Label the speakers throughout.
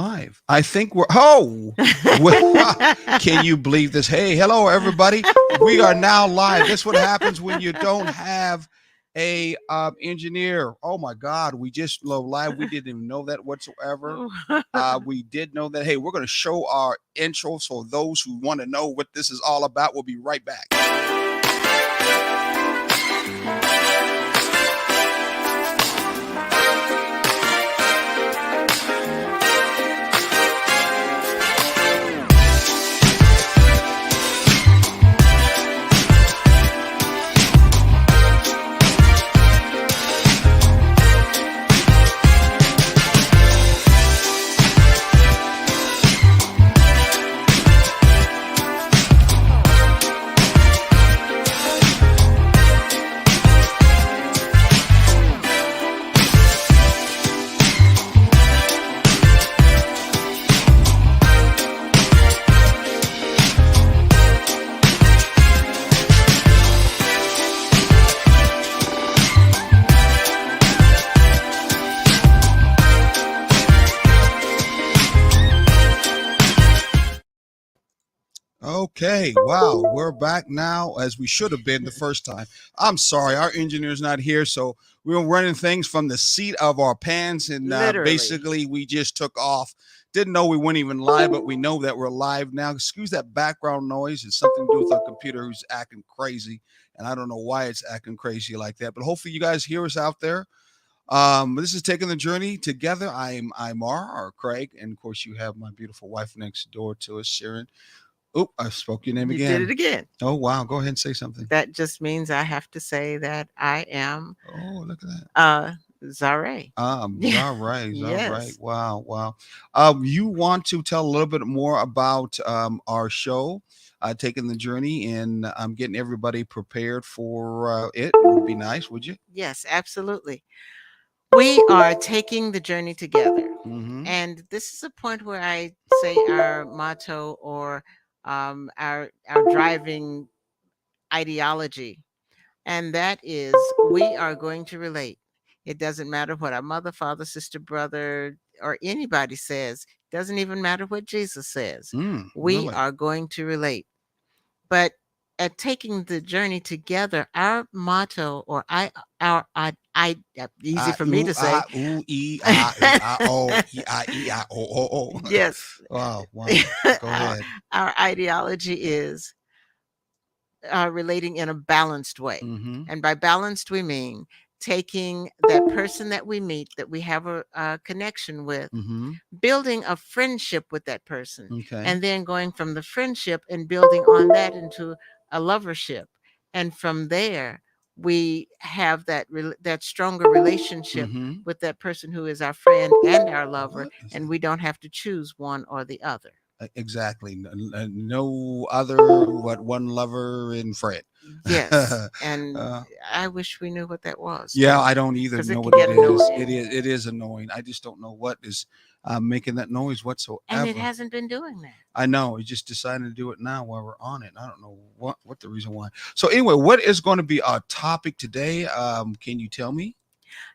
Speaker 1: Live. I think can you believe this? Hey, hello, everybody. We are now live. This is what happens when you don't have a engineer. Oh my God, we just low live. We didn't even know that whatsoever. We did know that. Hey, we're going to show our intro. So those who want to know what this is all about, we'll be right back. Okay, wow, we're back now as we should have been the first time. I'm sorry, our engineer's not here, so we were running things from the seat of our pants, and basically we just took off. Didn't know we weren't even live, but we know that we're live now. Excuse that background noise. It's something to do with our computer who's acting crazy, and I don't know why it's acting crazy like that. But hopefully, you guys hear us out there. This is Taking the Journey Together. I'm R. Craig, and of course, you have my beautiful wife next door to us, Sharon. Oh, I spoke your name
Speaker 2: You
Speaker 1: again.
Speaker 2: did it again.
Speaker 1: Oh, wow. Go ahead and say something.
Speaker 2: That just means I have to say that I am
Speaker 1: Oh, look at that.
Speaker 2: Zare.
Speaker 1: All right. All right.
Speaker 2: Yes.
Speaker 1: Wow. Wow. You want to tell a little bit more about our show, Taking the Journey, and getting everybody prepared for it. Would be nice, would you?
Speaker 2: Yes, absolutely. We are taking the journey together.
Speaker 1: Mm-hmm.
Speaker 2: And this is a point where I say our motto or our driving ideology, and that is we are going to relate. It doesn't matter what our mother, father, sister, brother, or anybody says. It doesn't even matter what Jesus says. We
Speaker 1: Really?
Speaker 2: are going to relate. But at taking the journey together, our motto or I easy for me to say.
Speaker 1: Ooh, e, I, o, e, I, o, o, o.
Speaker 2: Yes.
Speaker 1: Wow. Wow. Go
Speaker 2: our,
Speaker 1: ahead.
Speaker 2: our ideology is relating in a balanced way.
Speaker 1: Mm-hmm.
Speaker 2: And by balanced, we mean taking that person that we meet, that we have a connection with,
Speaker 1: Mm-hmm.
Speaker 2: building a friendship with that person,
Speaker 1: Okay.
Speaker 2: and then going from the friendship and building on that into a lovership. And from there, we have that stronger relationship
Speaker 1: Mm-hmm.
Speaker 2: with that person who is our friend and our lover,
Speaker 1: What is
Speaker 2: and we don't have to choose one or the other.
Speaker 1: exactly. No other but one lover and friend.
Speaker 2: Yes, and
Speaker 1: uh,
Speaker 2: I wish we knew what that was
Speaker 1: yeah,
Speaker 2: too,
Speaker 1: I don't either
Speaker 2: because it
Speaker 1: know
Speaker 2: can
Speaker 1: what it
Speaker 2: get
Speaker 1: is.
Speaker 2: annoying,
Speaker 1: It is annoying. I just don't know what is making that noise
Speaker 2: and it
Speaker 1: whatsoever.
Speaker 2: hasn't been doing that.
Speaker 1: I know. He just decided to do it now while we're on it. I don't know what the reason why. So anyway, what is going to be our topic today? Can you tell me?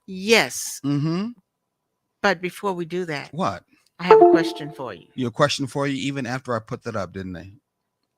Speaker 2: Yes,
Speaker 1: Mm-hmm.
Speaker 2: but before we do that,
Speaker 1: What?
Speaker 2: I have a question for you.
Speaker 1: Your question for you, even after I put that up, didn't they?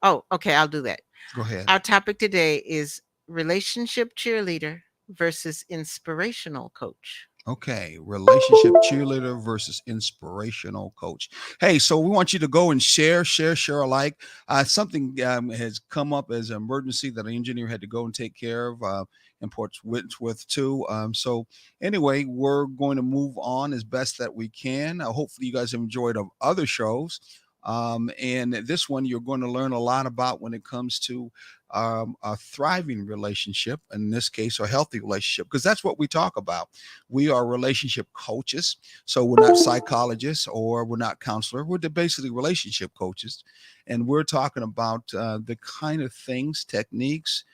Speaker 2: Oh, okay, I'll do that.
Speaker 1: Go ahead.
Speaker 2: Our topic today is relationship cheerleader versus inspirational coach.
Speaker 1: Okay, relationship cheerleader versus inspirational coach. Hey, so we want you to go and share alike. Something has come up as an emergency that an engineer had to go and take care of in Port Wentworth too. So anyway, we're going to move on as best that we can. Hopefully, you guys have enjoyed other shows. And this one, you're going to learn a lot about when it comes to a thriving relationship, in this case, a healthy relationship, because that's what we talk about. We are relationship coaches. So we're not psychologists or we're not counselor. We're basically relationship coaches. And we're talking about the kind of things, techniques,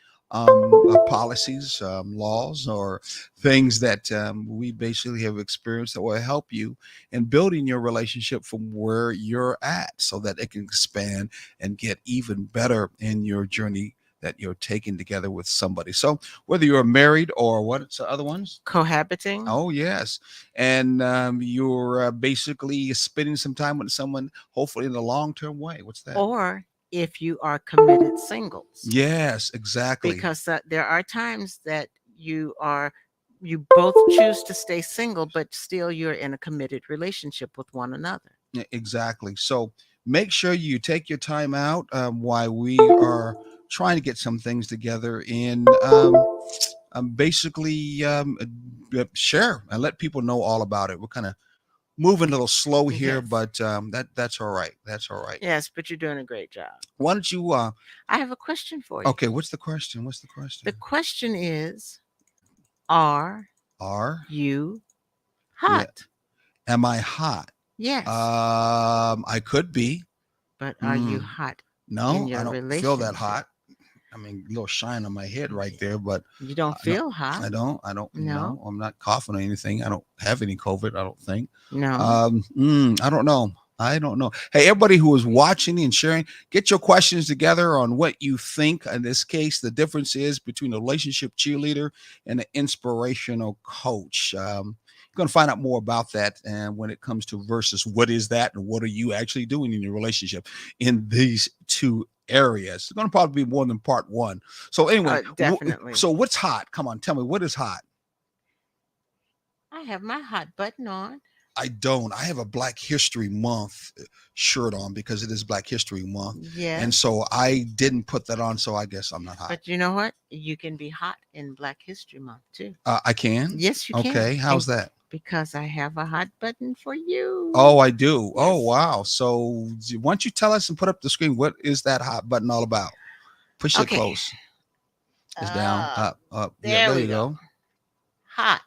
Speaker 1: policies, laws, or things that we basically have experienced that will help you in building your relationship from where you're at so that it can expand and get even better in your journey that you're taking together with somebody. So whether you're married or what's the other ones?
Speaker 2: Cohabiting,
Speaker 1: Oh yes, and you're basically spending some time with someone, hopefully in a long-term way. What's that?
Speaker 2: or if you are committed singles,
Speaker 1: Yes, exactly.
Speaker 2: because there are times that you both choose to stay single, but still you're in a committed relationship with one another.
Speaker 1: Exactly. So make sure you take your time out while we are trying to get some things together and basically share and let people know all about it. We're kind of moving a little slow here,
Speaker 2: Yes.
Speaker 1: but that's all right. That's all right.
Speaker 2: Yes, but you're doing a great job.
Speaker 1: Why don't you?
Speaker 2: I have a question for you.
Speaker 1: Okay, what's the question? What's the question?
Speaker 2: The question is, are
Speaker 1: Are
Speaker 2: you
Speaker 1: yeah?
Speaker 2: hot?
Speaker 1: Am I hot?
Speaker 2: Yes.
Speaker 1: I could be.
Speaker 2: But are you
Speaker 1: Mm,
Speaker 2: hot in
Speaker 1: no, I
Speaker 2: your
Speaker 1: don't feel that
Speaker 2: relationship?
Speaker 1: hot. I mean, a little shine on my head right there, but
Speaker 2: You don't
Speaker 1: no,
Speaker 2: feel hot?
Speaker 1: I don't. I don't.
Speaker 2: No.
Speaker 1: No, I'm not coughing or anything. I don't have any COVID. I don't think.
Speaker 2: No.
Speaker 1: I don't know. I don't know. Hey, everybody who is watching and sharing, get your questions together on what you think. In this case, the difference is between a relationship cheerleader and an inspirational coach. You're going to find out more about that, and when it comes to versus what is that and what are you actually doing in your relationship in these two areas. It's going to probably be more than part one. So anyway,
Speaker 2: Definitely.
Speaker 1: so what's hot? Come on, tell me what is hot.
Speaker 2: I have my hot button on.
Speaker 1: I don't. I have a Black History Month shirt on because it is Black History Month. And
Speaker 2: Yes.
Speaker 1: so I didn't put that on. So I guess I'm not hot.
Speaker 2: But you know what? You can be hot in Black History Month too.
Speaker 1: I can.
Speaker 2: Yes, you can.
Speaker 1: Okay.
Speaker 2: And
Speaker 1: How's that?
Speaker 2: because I have a hot button for you.
Speaker 1: Oh, I do. Oh,
Speaker 2: Yes.
Speaker 1: wow. So why don't you tell us and put up the screen? What is that hot button all about? Push it
Speaker 2: Okay.
Speaker 1: close. It's down, up, up. Yeah,
Speaker 2: There
Speaker 1: there
Speaker 2: we
Speaker 1: you
Speaker 2: go.
Speaker 1: go.
Speaker 2: Hot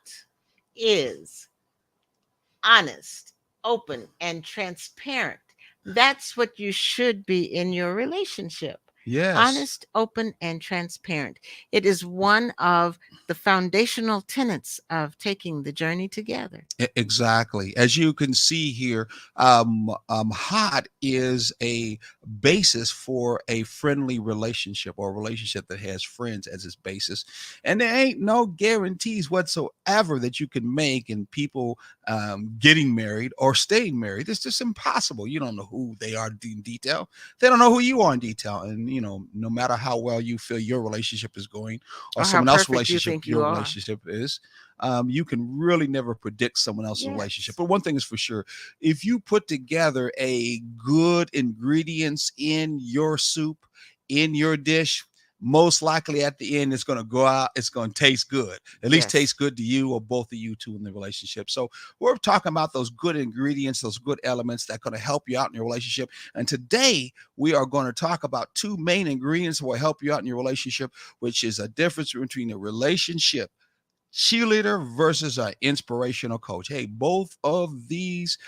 Speaker 2: is honest, open, and transparent. That's what you should be in your relationship.
Speaker 1: Yes.
Speaker 2: Honest, open, and transparent. It is one of the foundational tenets of taking the journey together.
Speaker 1: Exactly. As you can see here, hot is a basis for a friendly relationship or a relationship that has friends as its basis. And there ain't no guarantees whatsoever that you can make in people getting married or staying married. It's just impossible. You don't know who they are in detail. They don't know who you are in detail. And, no matter how well you feel your relationship is going or
Speaker 2: Or how
Speaker 1: someone else's
Speaker 2: perfect you
Speaker 1: relationship,
Speaker 2: think you
Speaker 1: your
Speaker 2: are.
Speaker 1: relationship is, you can really never predict someone else's relationship.
Speaker 2: Yes.
Speaker 1: But one thing is for sure, if you put together a good ingredients in your soup, in your dish, most likely at the end it's going to go out, it's going to taste good, at least
Speaker 2: Yes.
Speaker 1: taste good to you or both of you two in the relationship. So we're talking about those good ingredients, those good elements that are going to help you out in your relationship. And today we are going to talk about two main ingredients that will help you out in your relationship, which is a difference between a relationship cheerleader versus an inspirational coach. Hey, both of these,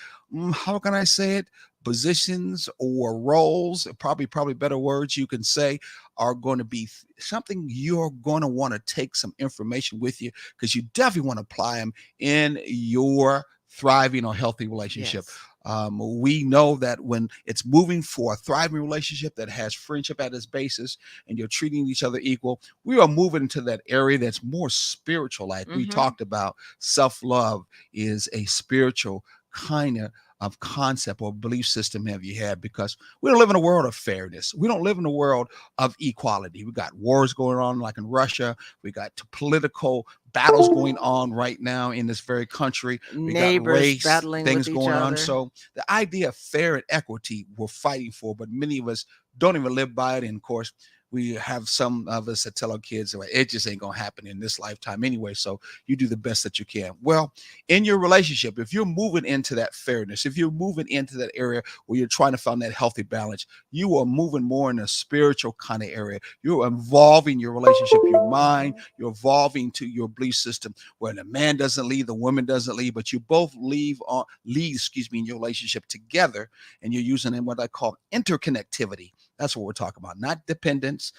Speaker 1: how can I say it? Positions or roles, probably better words you can say, are going to be something you're going to want to take some information with you because you definitely want to apply them in your thriving or healthy relationship.
Speaker 2: Yes.
Speaker 1: We know that when it's moving for a thriving relationship that has friendship at its basis and you're treating each other equal, we are moving into that area that's more spiritual. Like we
Speaker 2: Mm-hmm.
Speaker 1: talked about, self-love is a spiritual kind of concept or belief system have you had, because we don't live in a world of fairness. We don't live in a world of equality. We got wars going on like in Russia. We got political battles going on right now in this very country. We got
Speaker 2: Neighbors
Speaker 1: race
Speaker 2: battling with
Speaker 1: things
Speaker 2: each
Speaker 1: going on.
Speaker 2: other.
Speaker 1: So the idea of fair and equity we're fighting for, but many of us don't even live by it. And of course, we have some of us that tell our kids, well, it just ain't gonna happen in this lifetime anyway. So you do the best that you can. Well, in your relationship, if you're moving into that fairness, if you're moving into that area where you're trying to find that healthy balance, you are moving more in a spiritual kind of area. You're involving your relationship, your mind, you're evolving to your belief system where the man doesn't lead, the woman doesn't lead, but you both lead, in your relationship together, and you're using what I call interconnectivity. That's what we're talking about. Not dependence,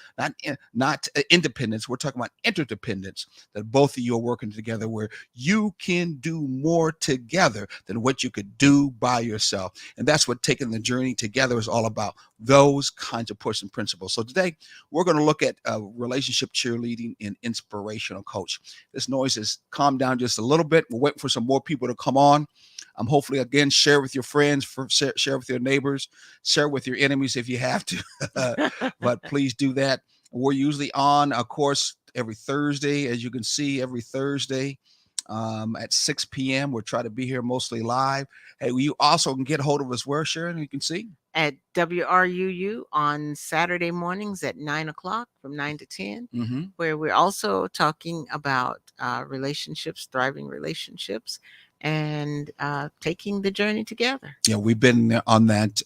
Speaker 1: not independence. We're talking about interdependence. That both of you are working together, where you can do more together than what you could do by yourself. And that's what taking the journey together is all about. Those kinds of pushing principles. So today we're going to look at relationship cheerleading and inspirational coach. This noise has calmed down just a little bit. We're waiting for some more people to come on. Hopefully, again, share with your friends, share with your neighbors, share with your enemies if you have to. But please do that. We're usually on, of course, every Thursday, as you can see, every Thursday at 6 p.m. We'll try to be here mostly live. Hey, you also can get a hold of us where, Sharon? You can see
Speaker 2: At WRUU on Saturday mornings at 9 o'clock from 9 to 10, where we're also talking about relationships, thriving relationships, and taking the journey together.
Speaker 1: Yeah, we've been on that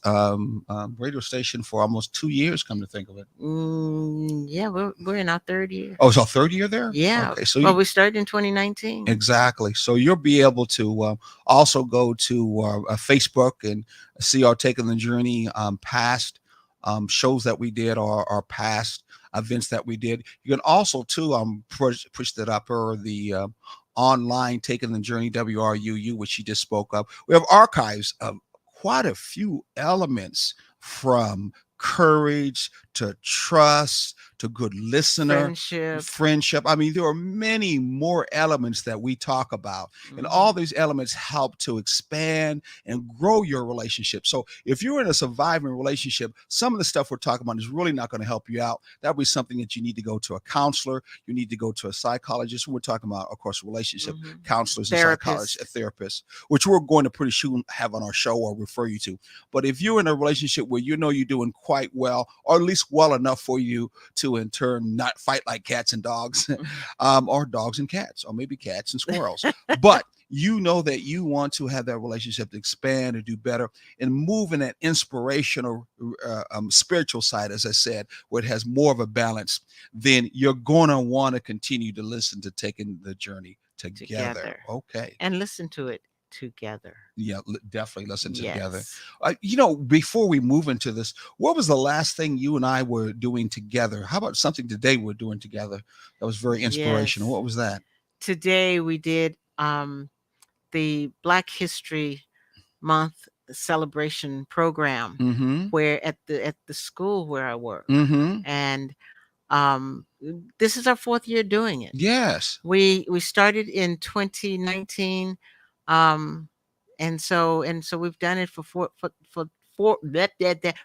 Speaker 1: radio station for almost 2 years, come to think of it.
Speaker 2: Yeah, we're in our third year.
Speaker 1: Oh, it's our third year there?
Speaker 2: Yeah.
Speaker 1: Okay, so
Speaker 2: well, we started in 2019.
Speaker 1: Exactly. So you'll be able to also go to Facebook and see our Taking the Journey past shows that we did, or our past events that we did. You can also too push that up, or the online Taking the Journey WRUU, which you just spoke of. We have archives of quite a few elements, from courage to trust to good listener, friendship. I mean, there are many more elements that we talk about, and all these elements help to expand and grow your relationship. So if you're in a surviving relationship, some of the stuff we're talking about is really not going to help you out. That'll be something that you need to go to a counselor. You need to go to a psychologist. We're talking about, of course, relationship counselors and psychologists, a therapist, which we're going to pretty soon have on our show or refer you to. But if you're in a relationship where you know you're doing quite well, or at least well enough for you to in turn not fight like cats and dogs, or dogs and cats, or maybe cats and squirrels, but you know that you want to have that relationship to expand and do better and move in that inspirational spiritual side, as I said, where it has more of a balance, then you're going to want to continue to listen to Taking the Journey together. Okay.
Speaker 2: And listen to it together.
Speaker 1: Yeah, definitely listen together. Before we move into this, what was the last thing you and I were doing together? How about something today we're doing together that was very inspirational? What was that?
Speaker 2: Today we did the Black History Month celebration program, where at the school where I work, and this is our 4th year doing it.
Speaker 1: Yes,
Speaker 2: we started in 2019, and so we've done it for four that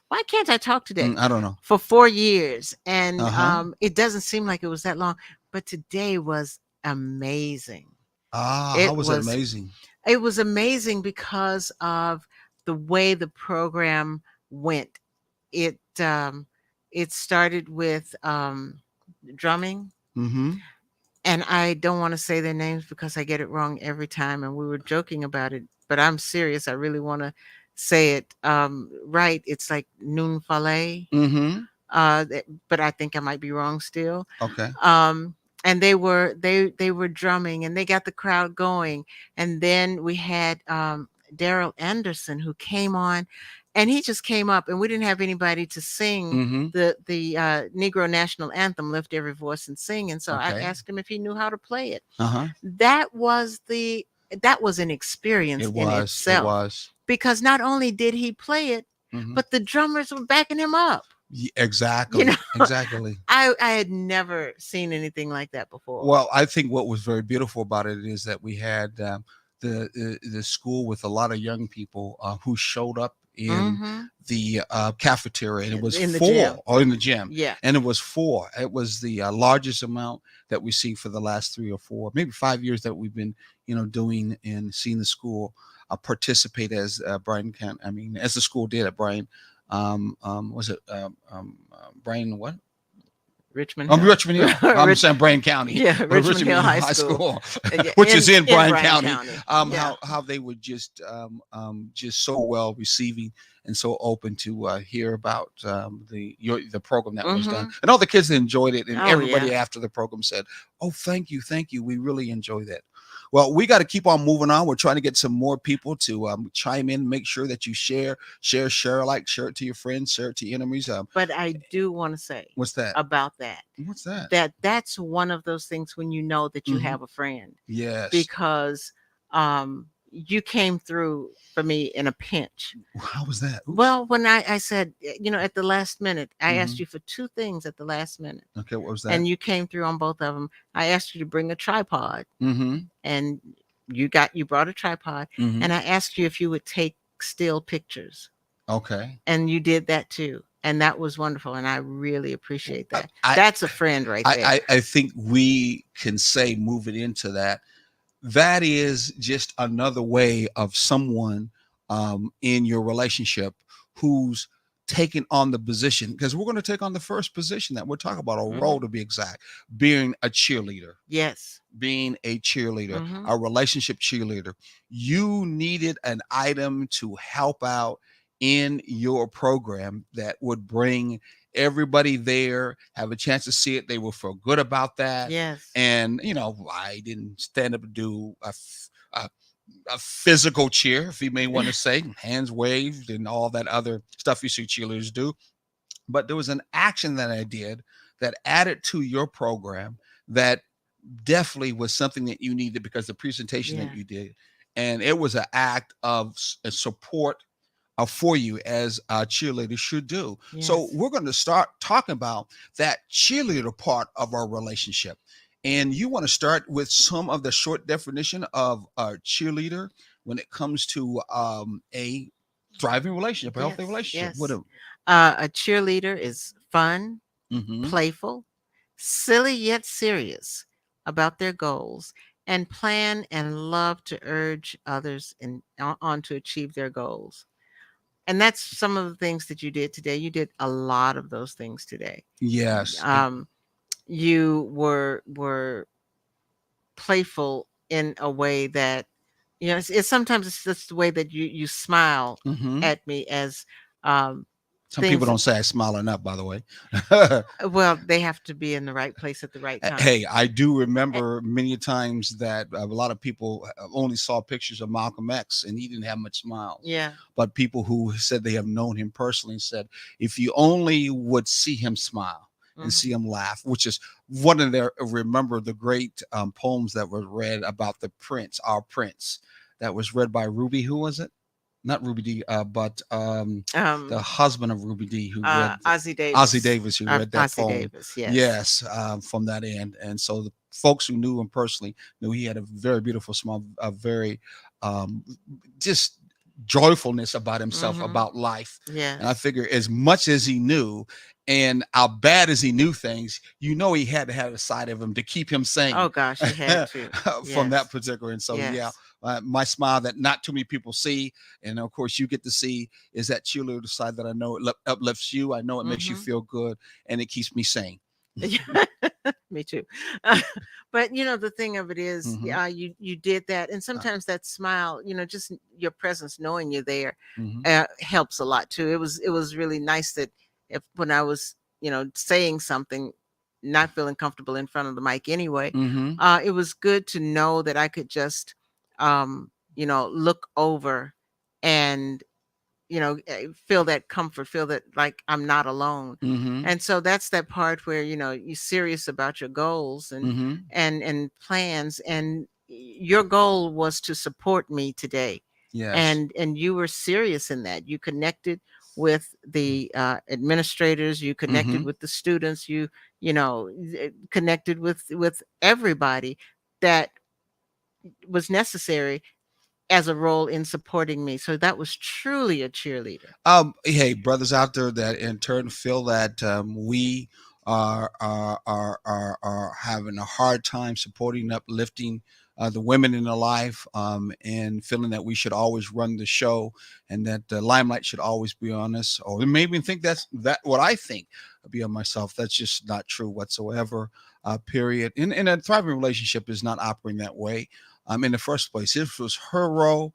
Speaker 2: why can't I talk today?
Speaker 1: I don't know.
Speaker 2: For 4 years, and it doesn't seem like it was that long, but today was amazing.
Speaker 1: How was it amazing?
Speaker 2: It was amazing because of the way the program went. It started with drumming. And I don't want to say their names because I get it wrong every time. And we were joking about it, but I'm serious. I really want to say it right. It's like Noon Fale. But I think I might be wrong still.
Speaker 1: Okay.
Speaker 2: And they were drumming, and they got the crowd going. And then we had Daryl Anderson, who came on, and he just came up, and we didn't have anybody to sing the Negro National Anthem, Lift Every Voice and Sing. And so I asked him if he knew how to play it. That was an experience in itself. It was. Because not only did he play it, but the drummers were backing him up.
Speaker 1: Exactly. Exactly.
Speaker 2: I had never seen anything like that before.
Speaker 1: Well, I think what was very beautiful about it is that we had the school with a lot of young people who showed up in the cafeteria, and it was in the gym. Yeah. And it was 4. It was the largest amount that we see for the last 3 or 4, maybe 5 years that we've been, doing and seeing the school participate as as the school did at Bryan. Was it Bryan what?
Speaker 2: Richmond Hill.
Speaker 1: Richmond Hill. I'm saying Bryan County.
Speaker 2: Yeah, Richmond Hill High School.
Speaker 1: Which is in Bryan County. How they were just so well receiving and so open to hear about the program that was done, and all the kids enjoyed it, and everybody after the program said, "Oh, thank you, we really enjoyed that." Well, we got to keep on moving on. We're trying to get some more people to chime in. Make sure that you share alike, share it to your friends, share it to your enemies.
Speaker 2: But I do want to say
Speaker 1: What's that?
Speaker 2: about that
Speaker 1: What's that?
Speaker 2: that's one of those things when you know that you
Speaker 1: Hmm.
Speaker 2: have a friend,
Speaker 1: Yes.
Speaker 2: because you came through for me in a pinch.
Speaker 1: How was that? Oops.
Speaker 2: Well, when I said, at the last minute, I asked
Speaker 1: Hmm.
Speaker 2: you for two things at the last minute,
Speaker 1: Okay. What was that?
Speaker 2: and you came through on both of them. I asked you to bring a tripod,
Speaker 1: Hmm.
Speaker 2: and you brought a tripod,
Speaker 1: Hmm.
Speaker 2: and I asked you if you would take still pictures,
Speaker 1: Okay.
Speaker 2: and you did that too. And that was wonderful, and I really appreciate
Speaker 1: I,
Speaker 2: that.
Speaker 1: I
Speaker 2: That's a friend right there.
Speaker 1: I think we can say, moving into that, that is just another way of someone in your relationship who's taking on the position, because we're going to take on the first position that we're talking about, a role
Speaker 2: Mhm.
Speaker 1: to be exact, being a cheerleader.
Speaker 2: Yes.
Speaker 1: Being a cheerleader,
Speaker 2: Mhm.
Speaker 1: a relationship cheerleader. You needed an item to help out in your program that would bring everybody there, have a chance to see it. They will feel good about that.
Speaker 2: Yes.
Speaker 1: And, I didn't stand up and do a physical cheer, if you may want to say, hands waved and all that other stuff you see cheerleaders do. But there was an action that I did that added to your program that definitely was something that you needed, because the presentation that
Speaker 2: Yeah.
Speaker 1: you did, and it was an act of support for you, as a cheerleader should do. So
Speaker 2: Yes.
Speaker 1: we're going to start talking about that cheerleader part of our relationship, and you want to start with some of the short definition of a cheerleader when it comes to a thriving relationship, a healthy
Speaker 2: Yes.
Speaker 1: relationship. What
Speaker 2: Yes.
Speaker 1: a
Speaker 2: A cheerleader is fun,
Speaker 1: mm-hmm.
Speaker 2: playful, silly yet serious about their goals, and plan and love to urge others on to achieve their goals. And that's some of the things that you did today. You did a lot of those things today.
Speaker 1: Yes.
Speaker 2: Um, you were playful in a way that, it's sometimes it's just the way that you smile
Speaker 1: Mm-hmm.
Speaker 2: at me as um
Speaker 1: Some people
Speaker 2: things that,
Speaker 1: don't say I smile enough, by the way.
Speaker 2: well, they have to be in the right place at the right time.
Speaker 1: Hey, I do
Speaker 2: Eh,
Speaker 1: remember many times that a lot of people only saw pictures of Malcolm X and he didn't have much smiles.
Speaker 2: yeah.
Speaker 1: But people who said they have known him personally said, if you only would see him smile and
Speaker 2: Mhm.
Speaker 1: see him laugh, which is one of their, remember the great poems that were read about the Prince, our Prince, that was read by Ruby. Who was it? Not Ruby D, but the
Speaker 2: um
Speaker 1: husband of Ruby D, who read
Speaker 2: Ozzie
Speaker 1: Ozzie
Speaker 2: Davis.
Speaker 1: Davis, who read that
Speaker 2: Ozzie
Speaker 1: poem.
Speaker 2: Davis, yes.
Speaker 1: Yes, from that end. And so the folks who knew him personally knew he had a very beautiful smile, a very um, just joyfulness about himself,
Speaker 2: Mhm.
Speaker 1: about life. And I
Speaker 2: Yes.
Speaker 1: figure, as much as he knew and how bad as he knew things, he had to have a side of him to keep him sane
Speaker 2: Oh gosh, he had to.
Speaker 1: from that
Speaker 2: Yes.
Speaker 1: particular. And so, yeah,
Speaker 2: Yes.
Speaker 1: my smile that not too many people see, and of course you get to see, is that cheerleader side that I know it uplifts you. I know it makes you
Speaker 2: Mhm.
Speaker 1: feel good, and it keeps me sane.
Speaker 2: Me too. But the thing of it is,
Speaker 1: Hmm.
Speaker 2: you did that, and
Speaker 1: Uh,
Speaker 2: sometimes that smile, just your presence, knowing you're there,
Speaker 1: hmm.
Speaker 2: helps a lot too. It was really nice that if when I was, saying something, not feeling comfortable in front of the mic anyway,
Speaker 1: Hmm.
Speaker 2: it was good to know that I could just, look over and feel that comfort, feel that like I'm not alone.
Speaker 1: Hmm.
Speaker 2: And so that's that part where you're serious about your goals and
Speaker 1: Hmm.
Speaker 2: plans, and your goal was to support me today,
Speaker 1: Yes.
Speaker 2: and you were serious in that. You connected with the administrators, you connected
Speaker 1: Hmm.
Speaker 2: with the students, connected with everybody that was necessary as a role in supporting me. So that was truly a cheerleader.
Speaker 1: Hey, brothers out there that in turn feel that we are having a hard time supporting, uplifting the women in their life, and feeling that we should always run the show and that the limelight should always be on us, or maybe think that what I think be on myself. That's just not true whatsoever. Period. In a thriving relationship is not operating that way. in the first place. This was her role.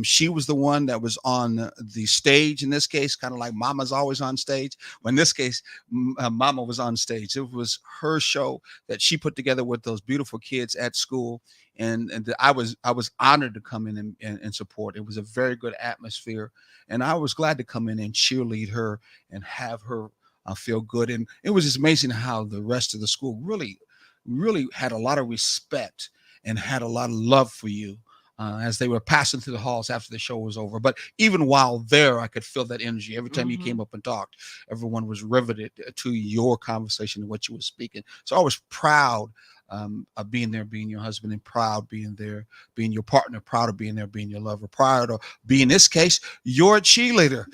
Speaker 1: She was the one that was on the stage in this case, kind of like Mama's always on stage. Well, in this case, Mama was on stage. It was her show that she put together with those beautiful kids at school. And I was honored to come in and support. It was a very good atmosphere, and I was glad to come in and cheerlead her and have her feel good. And it was just amazing how the rest of the school really had a lot of respect and had a lot of love for you as they were passing through the halls after the show was over. But even while there, I could feel that energy. Every time you
Speaker 2: Mm-hmm.
Speaker 1: came up and talked, everyone was riveted to your conversation and what you were speaking. So I was proud of being there, being your husband, and proud being there, being your partner, proud of being there, being your lover, proud of being, in this case, your cheerleader.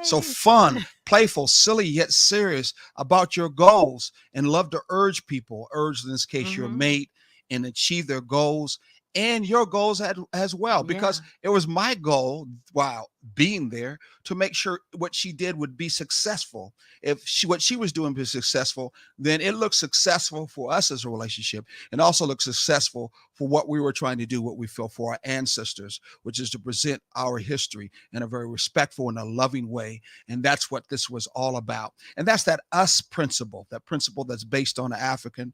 Speaker 1: So
Speaker 2: Yay!
Speaker 1: fun, playful, silly, yet serious about your goals, and love to urge in this case your
Speaker 2: Mm-hmm.
Speaker 1: mate, and achieve their goals and your goals as well.
Speaker 2: Yeah.
Speaker 1: Because it was my goal while being there to make sure what she did would be successful. If what she was doing was successful, then it looked successful for us as a relationship, and also looked successful for what we were trying to do, what we felt for our ancestors, which is to present our history in a very respectful and a loving way. And that's what this was all about. And that's that us principle, that principle that's based on the African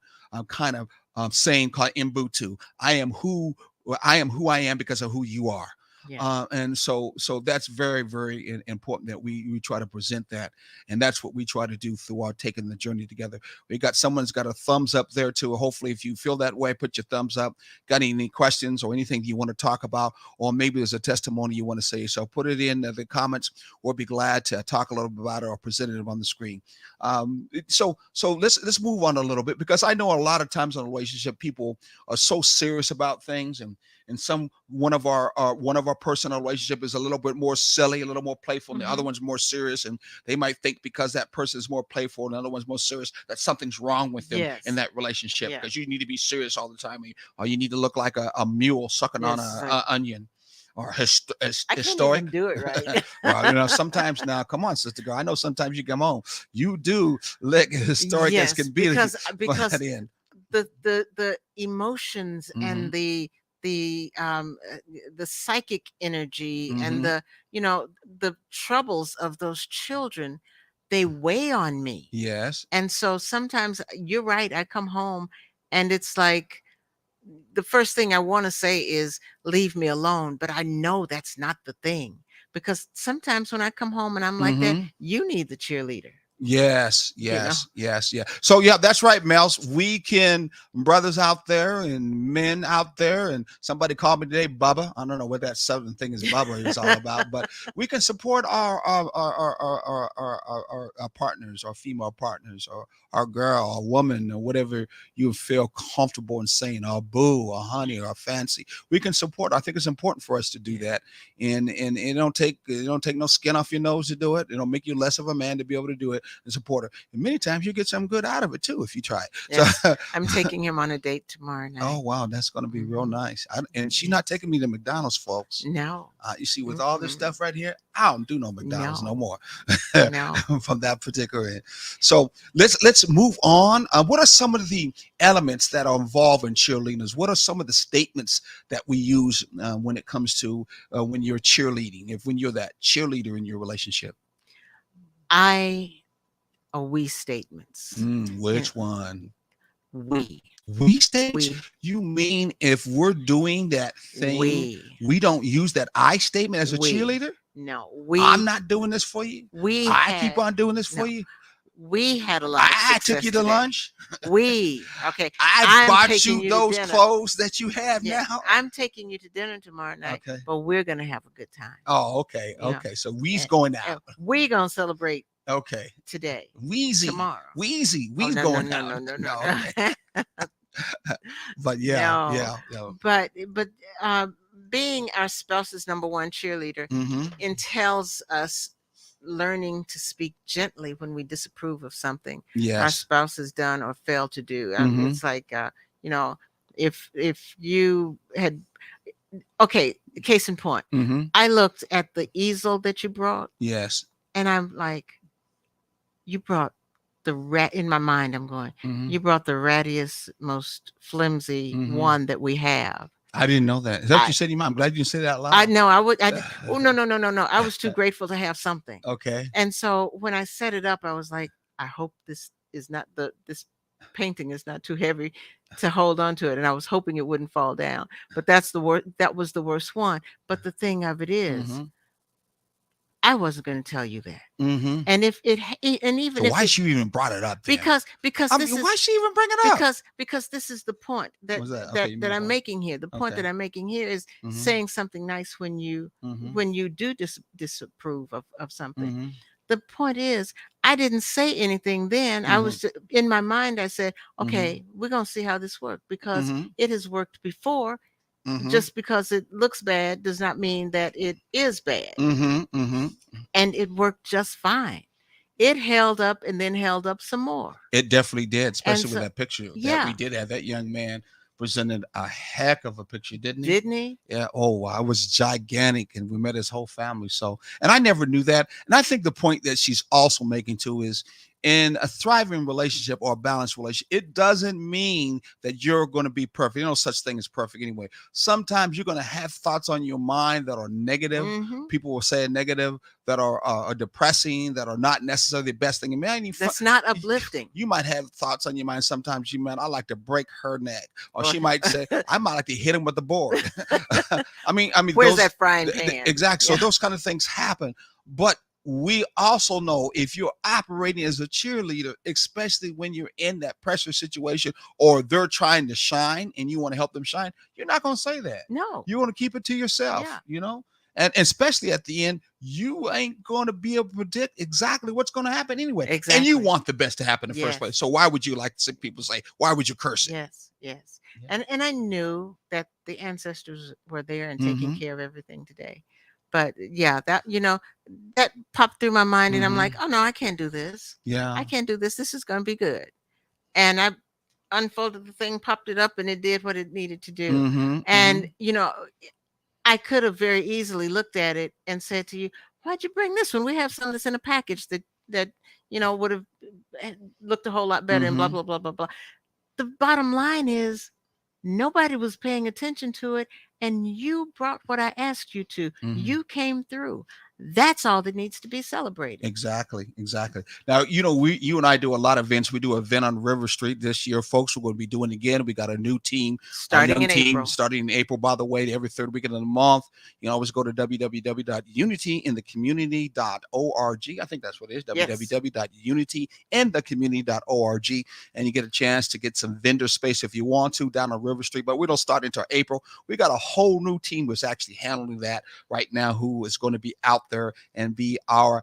Speaker 1: kind of saying called Mbutu. I am who I am because of who you are.
Speaker 2: Yeah.
Speaker 1: And so that's very, very important that we try to present that. And that's what we try to do through our taking the journey together. We got someone's got a thumbs up there too. Hopefully, if you feel that way, put your thumbs up. Got any questions or anything you want to talk about, or maybe there's a testimony you want to say, so put it in the comments. We'll be glad to talk a little bit about it or present it on the screen. So let's move on a little bit, because I know a lot of times in a relationship, people are so serious about things, and some one of our personal relationship is a little bit more silly, a little more playful, and the other
Speaker 2: Mm-hmm.
Speaker 1: one's more serious. And they might think because that person is more playful and the other one's more serious, that something's wrong with them in
Speaker 2: Yes.
Speaker 1: that relationship,
Speaker 2: Yeah.
Speaker 1: because you need to be serious all the time, or you need to look like a mule sucking on
Speaker 2: Yes. Like,
Speaker 1: a onion, or
Speaker 2: I can't
Speaker 1: historic.
Speaker 2: even do it right.
Speaker 1: Well, sometimes now, come on, sister girl. I know sometimes you come home, you do look historic as
Speaker 2: Yes,
Speaker 1: can be for
Speaker 2: because
Speaker 1: that end.
Speaker 2: the emotions
Speaker 1: Mm-hmm.
Speaker 2: and the psychic energy and
Speaker 1: Mm-hmm.
Speaker 2: the troubles of those children, they weigh on me.
Speaker 1: Yes.
Speaker 2: And so sometimes you're right, I come home and it's like the first thing I want to say is leave me alone, but I know that's not the thing, because sometimes when I come home and I'm like that,
Speaker 1: Mm-hmm.
Speaker 2: you need the cheerleader,
Speaker 1: Yes,
Speaker 2: you know.
Speaker 1: yes, yes, yeah. So yeah, that's right, Mels. We can, brothers out there and men out there, and somebody called me today, Bubba. I don't know what that southern thing is, Bubba, is all about, but we can support our partners, our female partners, or our girl, or woman, or whatever you feel comfortable in saying, our boo, or honey, or fancy. We can support. I think it's important for us to do
Speaker 2: Yeah.
Speaker 1: that, and it don't take no skin off your nose to do it. It don't make you less of a man to be able to do it and support her. And many times you get something good out of it too if you try.
Speaker 2: Yes,
Speaker 1: So,
Speaker 2: I'm taking him on a date tomorrow
Speaker 1: oh
Speaker 2: night.
Speaker 1: wow, that's going to be real
Speaker 2: Hmm.
Speaker 1: nice. And she's not
Speaker 2: Yes.
Speaker 1: taking me to McDonald's, folks.
Speaker 2: No.
Speaker 1: You see, with all this
Speaker 2: Mm-mm.
Speaker 1: stuff right here, I don't do no McDonald's no
Speaker 2: No.
Speaker 1: more
Speaker 2: No.
Speaker 1: from that particular end. So let's move on. What are some of the elements that are involved in cheerleaders? What are some of the statements that we use when it comes to when you're cheerleading? If when you're that cheerleader in your relationship,
Speaker 2: I are we statements. And
Speaker 1: which one?
Speaker 2: we.
Speaker 1: We statements?
Speaker 2: We.
Speaker 1: You mean if we're doing that thing,
Speaker 2: We.
Speaker 1: we don't use that I statement as a
Speaker 2: We.
Speaker 1: cheerleader?
Speaker 2: No.
Speaker 1: I'm
Speaker 2: We.
Speaker 1: not doing this for you.
Speaker 2: We
Speaker 1: I keep
Speaker 2: had
Speaker 1: on doing this for
Speaker 2: no.
Speaker 1: you.
Speaker 2: We had a lot of
Speaker 1: I took
Speaker 2: success
Speaker 1: you to
Speaker 2: today.
Speaker 1: lunch.
Speaker 2: We. Okay.
Speaker 1: I
Speaker 2: I'm
Speaker 1: bought
Speaker 2: taking
Speaker 1: you
Speaker 2: you to
Speaker 1: those
Speaker 2: dinner.
Speaker 1: clothes that you have
Speaker 2: Yeah.
Speaker 1: now.
Speaker 2: I'm taking you to dinner tomorrow night,
Speaker 1: Okay.
Speaker 2: but we're gonna have a good time.
Speaker 1: Oh, okay.
Speaker 2: You know.
Speaker 1: Okay. So we's
Speaker 2: And,
Speaker 1: going
Speaker 2: and
Speaker 1: out.
Speaker 2: we're gonna celebrate
Speaker 1: Okay.
Speaker 2: today,
Speaker 1: Wheezy.
Speaker 2: tomorrow.
Speaker 1: Wheezy.
Speaker 2: Oh
Speaker 1: We's
Speaker 2: no no
Speaker 1: going
Speaker 2: no
Speaker 1: out.
Speaker 2: no no no
Speaker 1: No, okay.
Speaker 2: no.
Speaker 1: But yeah,
Speaker 2: No.
Speaker 1: yeah, yeah.
Speaker 2: But uh, being our spouse's number one cheerleader
Speaker 1: Mm-hmm.
Speaker 2: entails us learning to speak gently when we disapprove of something our
Speaker 1: Yes.
Speaker 2: spouse has done or failed to do.
Speaker 1: Mm-hmm.
Speaker 2: It's like you know, if you had, okay, case in point,
Speaker 1: Mm-hmm.
Speaker 2: I looked at the easel that you brought,
Speaker 1: Yes.
Speaker 2: and I'm like, you brought the rat in my mind. I'm going,
Speaker 1: Mm-hmm.
Speaker 2: you brought the rattiest, most flimsy
Speaker 1: Mm-hmm.
Speaker 2: one that we have.
Speaker 1: I didn't know that. Is that what you
Speaker 2: I
Speaker 1: said to your mom? I'm glad you didn't say that out
Speaker 2: I
Speaker 1: loud.
Speaker 2: know I would. Oh, no, no, no, no, no. I was too grateful to have something.
Speaker 1: Okay.
Speaker 2: And so when I set it up, I was like, I hope this painting is not too heavy to hold on to it. And I was hoping it wouldn't fall down. But that was the worst one. But the thing of it is,
Speaker 1: Mm-hmm.
Speaker 2: I wasn't going to tell you that.
Speaker 1: Mm-hmm.
Speaker 2: And if it and
Speaker 1: So
Speaker 2: even if
Speaker 1: why
Speaker 2: it
Speaker 1: she even brought it up then?
Speaker 2: because
Speaker 1: I
Speaker 2: this
Speaker 1: mean,
Speaker 2: is
Speaker 1: why she even bring it up?
Speaker 2: because this is the point
Speaker 1: What's that? Okay, you
Speaker 2: that
Speaker 1: move
Speaker 2: I'm
Speaker 1: on.
Speaker 2: making here. The point
Speaker 1: Okay.
Speaker 2: that I'm making here is
Speaker 1: Mm-hmm.
Speaker 2: saying something nice
Speaker 1: Mm-hmm.
Speaker 2: when you do disapprove of something.
Speaker 1: Mm-hmm.
Speaker 2: The point is, I didn't say anything then. I
Speaker 1: Mm-hmm.
Speaker 2: was in my mind. I said,
Speaker 1: Mm-hmm.
Speaker 2: okay, we're gonna see how this works because
Speaker 1: Mm-hmm.
Speaker 2: it has worked before.
Speaker 1: Mm-hmm.
Speaker 2: Just because it looks bad does not mean that it is bad,
Speaker 1: Mm-hmm. Mm-hmm.
Speaker 2: and it worked just fine. It held up and then held up some more.
Speaker 1: It definitely did,
Speaker 2: And
Speaker 1: especially with
Speaker 2: so,
Speaker 1: that picture that we
Speaker 2: yeah,
Speaker 1: did have. That young man presented a heck of a picture, didn't he?
Speaker 2: didn't he?
Speaker 1: Yeah. Oh, wow. It was gigantic, and we met his whole family. So, and I never knew that. And I think the point that she's also making too is in a thriving relationship or a balanced relationship, it doesn't mean that you're going to be perfect. You know, such thing as perfect anyway. Sometimes you're going to have thoughts on your mind that are negative.
Speaker 2: Mm-hmm.
Speaker 1: People will say negative, that are depressing, that are not necessarily the best thing. And man,
Speaker 2: That's not uplifting.
Speaker 1: you might have thoughts on your mind. Sometimes you might, I like to break her neck, or
Speaker 2: Or
Speaker 1: she might say, I might like to hit him with the board. I mean,
Speaker 2: where's
Speaker 1: those
Speaker 2: that frying pan?
Speaker 1: exact. So
Speaker 2: Yeah.
Speaker 1: those kind of things happen, but we also know if you're operating as a cheerleader, especially when you're in that pressure situation or they're trying to shine and you want to help them shine, you're not going to say that.
Speaker 2: No.
Speaker 1: You want to keep it to yourself,
Speaker 2: Yeah.
Speaker 1: and especially at the end, you ain't going to be able to predict exactly what's going to happen anyway. And you
Speaker 2: Exactly.
Speaker 1: want the best to happen in the first place.
Speaker 2: Yes.
Speaker 1: So why would you, like people say, why would you curse it?
Speaker 2: Yes. Yes.
Speaker 1: Yeah.
Speaker 2: And I knew that the ancestors were there and taking
Speaker 1: Mm-hmm.
Speaker 2: care of everything today. But yeah, that that popped through my mind, and I'm
Speaker 1: Mm-hmm.
Speaker 2: like, oh no, I can't do this. I
Speaker 1: Yeah.
Speaker 2: can't do this. This is going to be good. And I unfolded the thing, popped it up, and it did what it needed to do.
Speaker 1: Mm-hmm. Mm-hmm.
Speaker 2: And I could have very easily looked at it and said to you, "Why'd you bring this one? We have some that's in a package that would have looked a whole lot better." And blah
Speaker 1: Mm-hmm.
Speaker 2: blah blah blah blah. The bottom line is, nobody was paying attention to it, and you brought what I asked you to.
Speaker 1: Mm-hmm.
Speaker 2: You came through. That's all that needs to be celebrated.
Speaker 1: Exactly, exactly. Now, you and I do a lot of events. We do an event on River Street this year, folks. We're going to be doing it again. We got a new team, a
Speaker 2: Starting
Speaker 1: young
Speaker 2: in
Speaker 1: team,
Speaker 2: April.
Speaker 1: starting in April. By the way, every third weekend of the month. You can always go to www.unityinthecommunity.org. I think that's what it is.
Speaker 2: Yes.
Speaker 1: www.unityinthecommunity.org, and you get a chance to get some vendor space if you want to down on River Street. But we don't start until April. We got a whole new team that's actually handling that right now, who is going to be out there and be our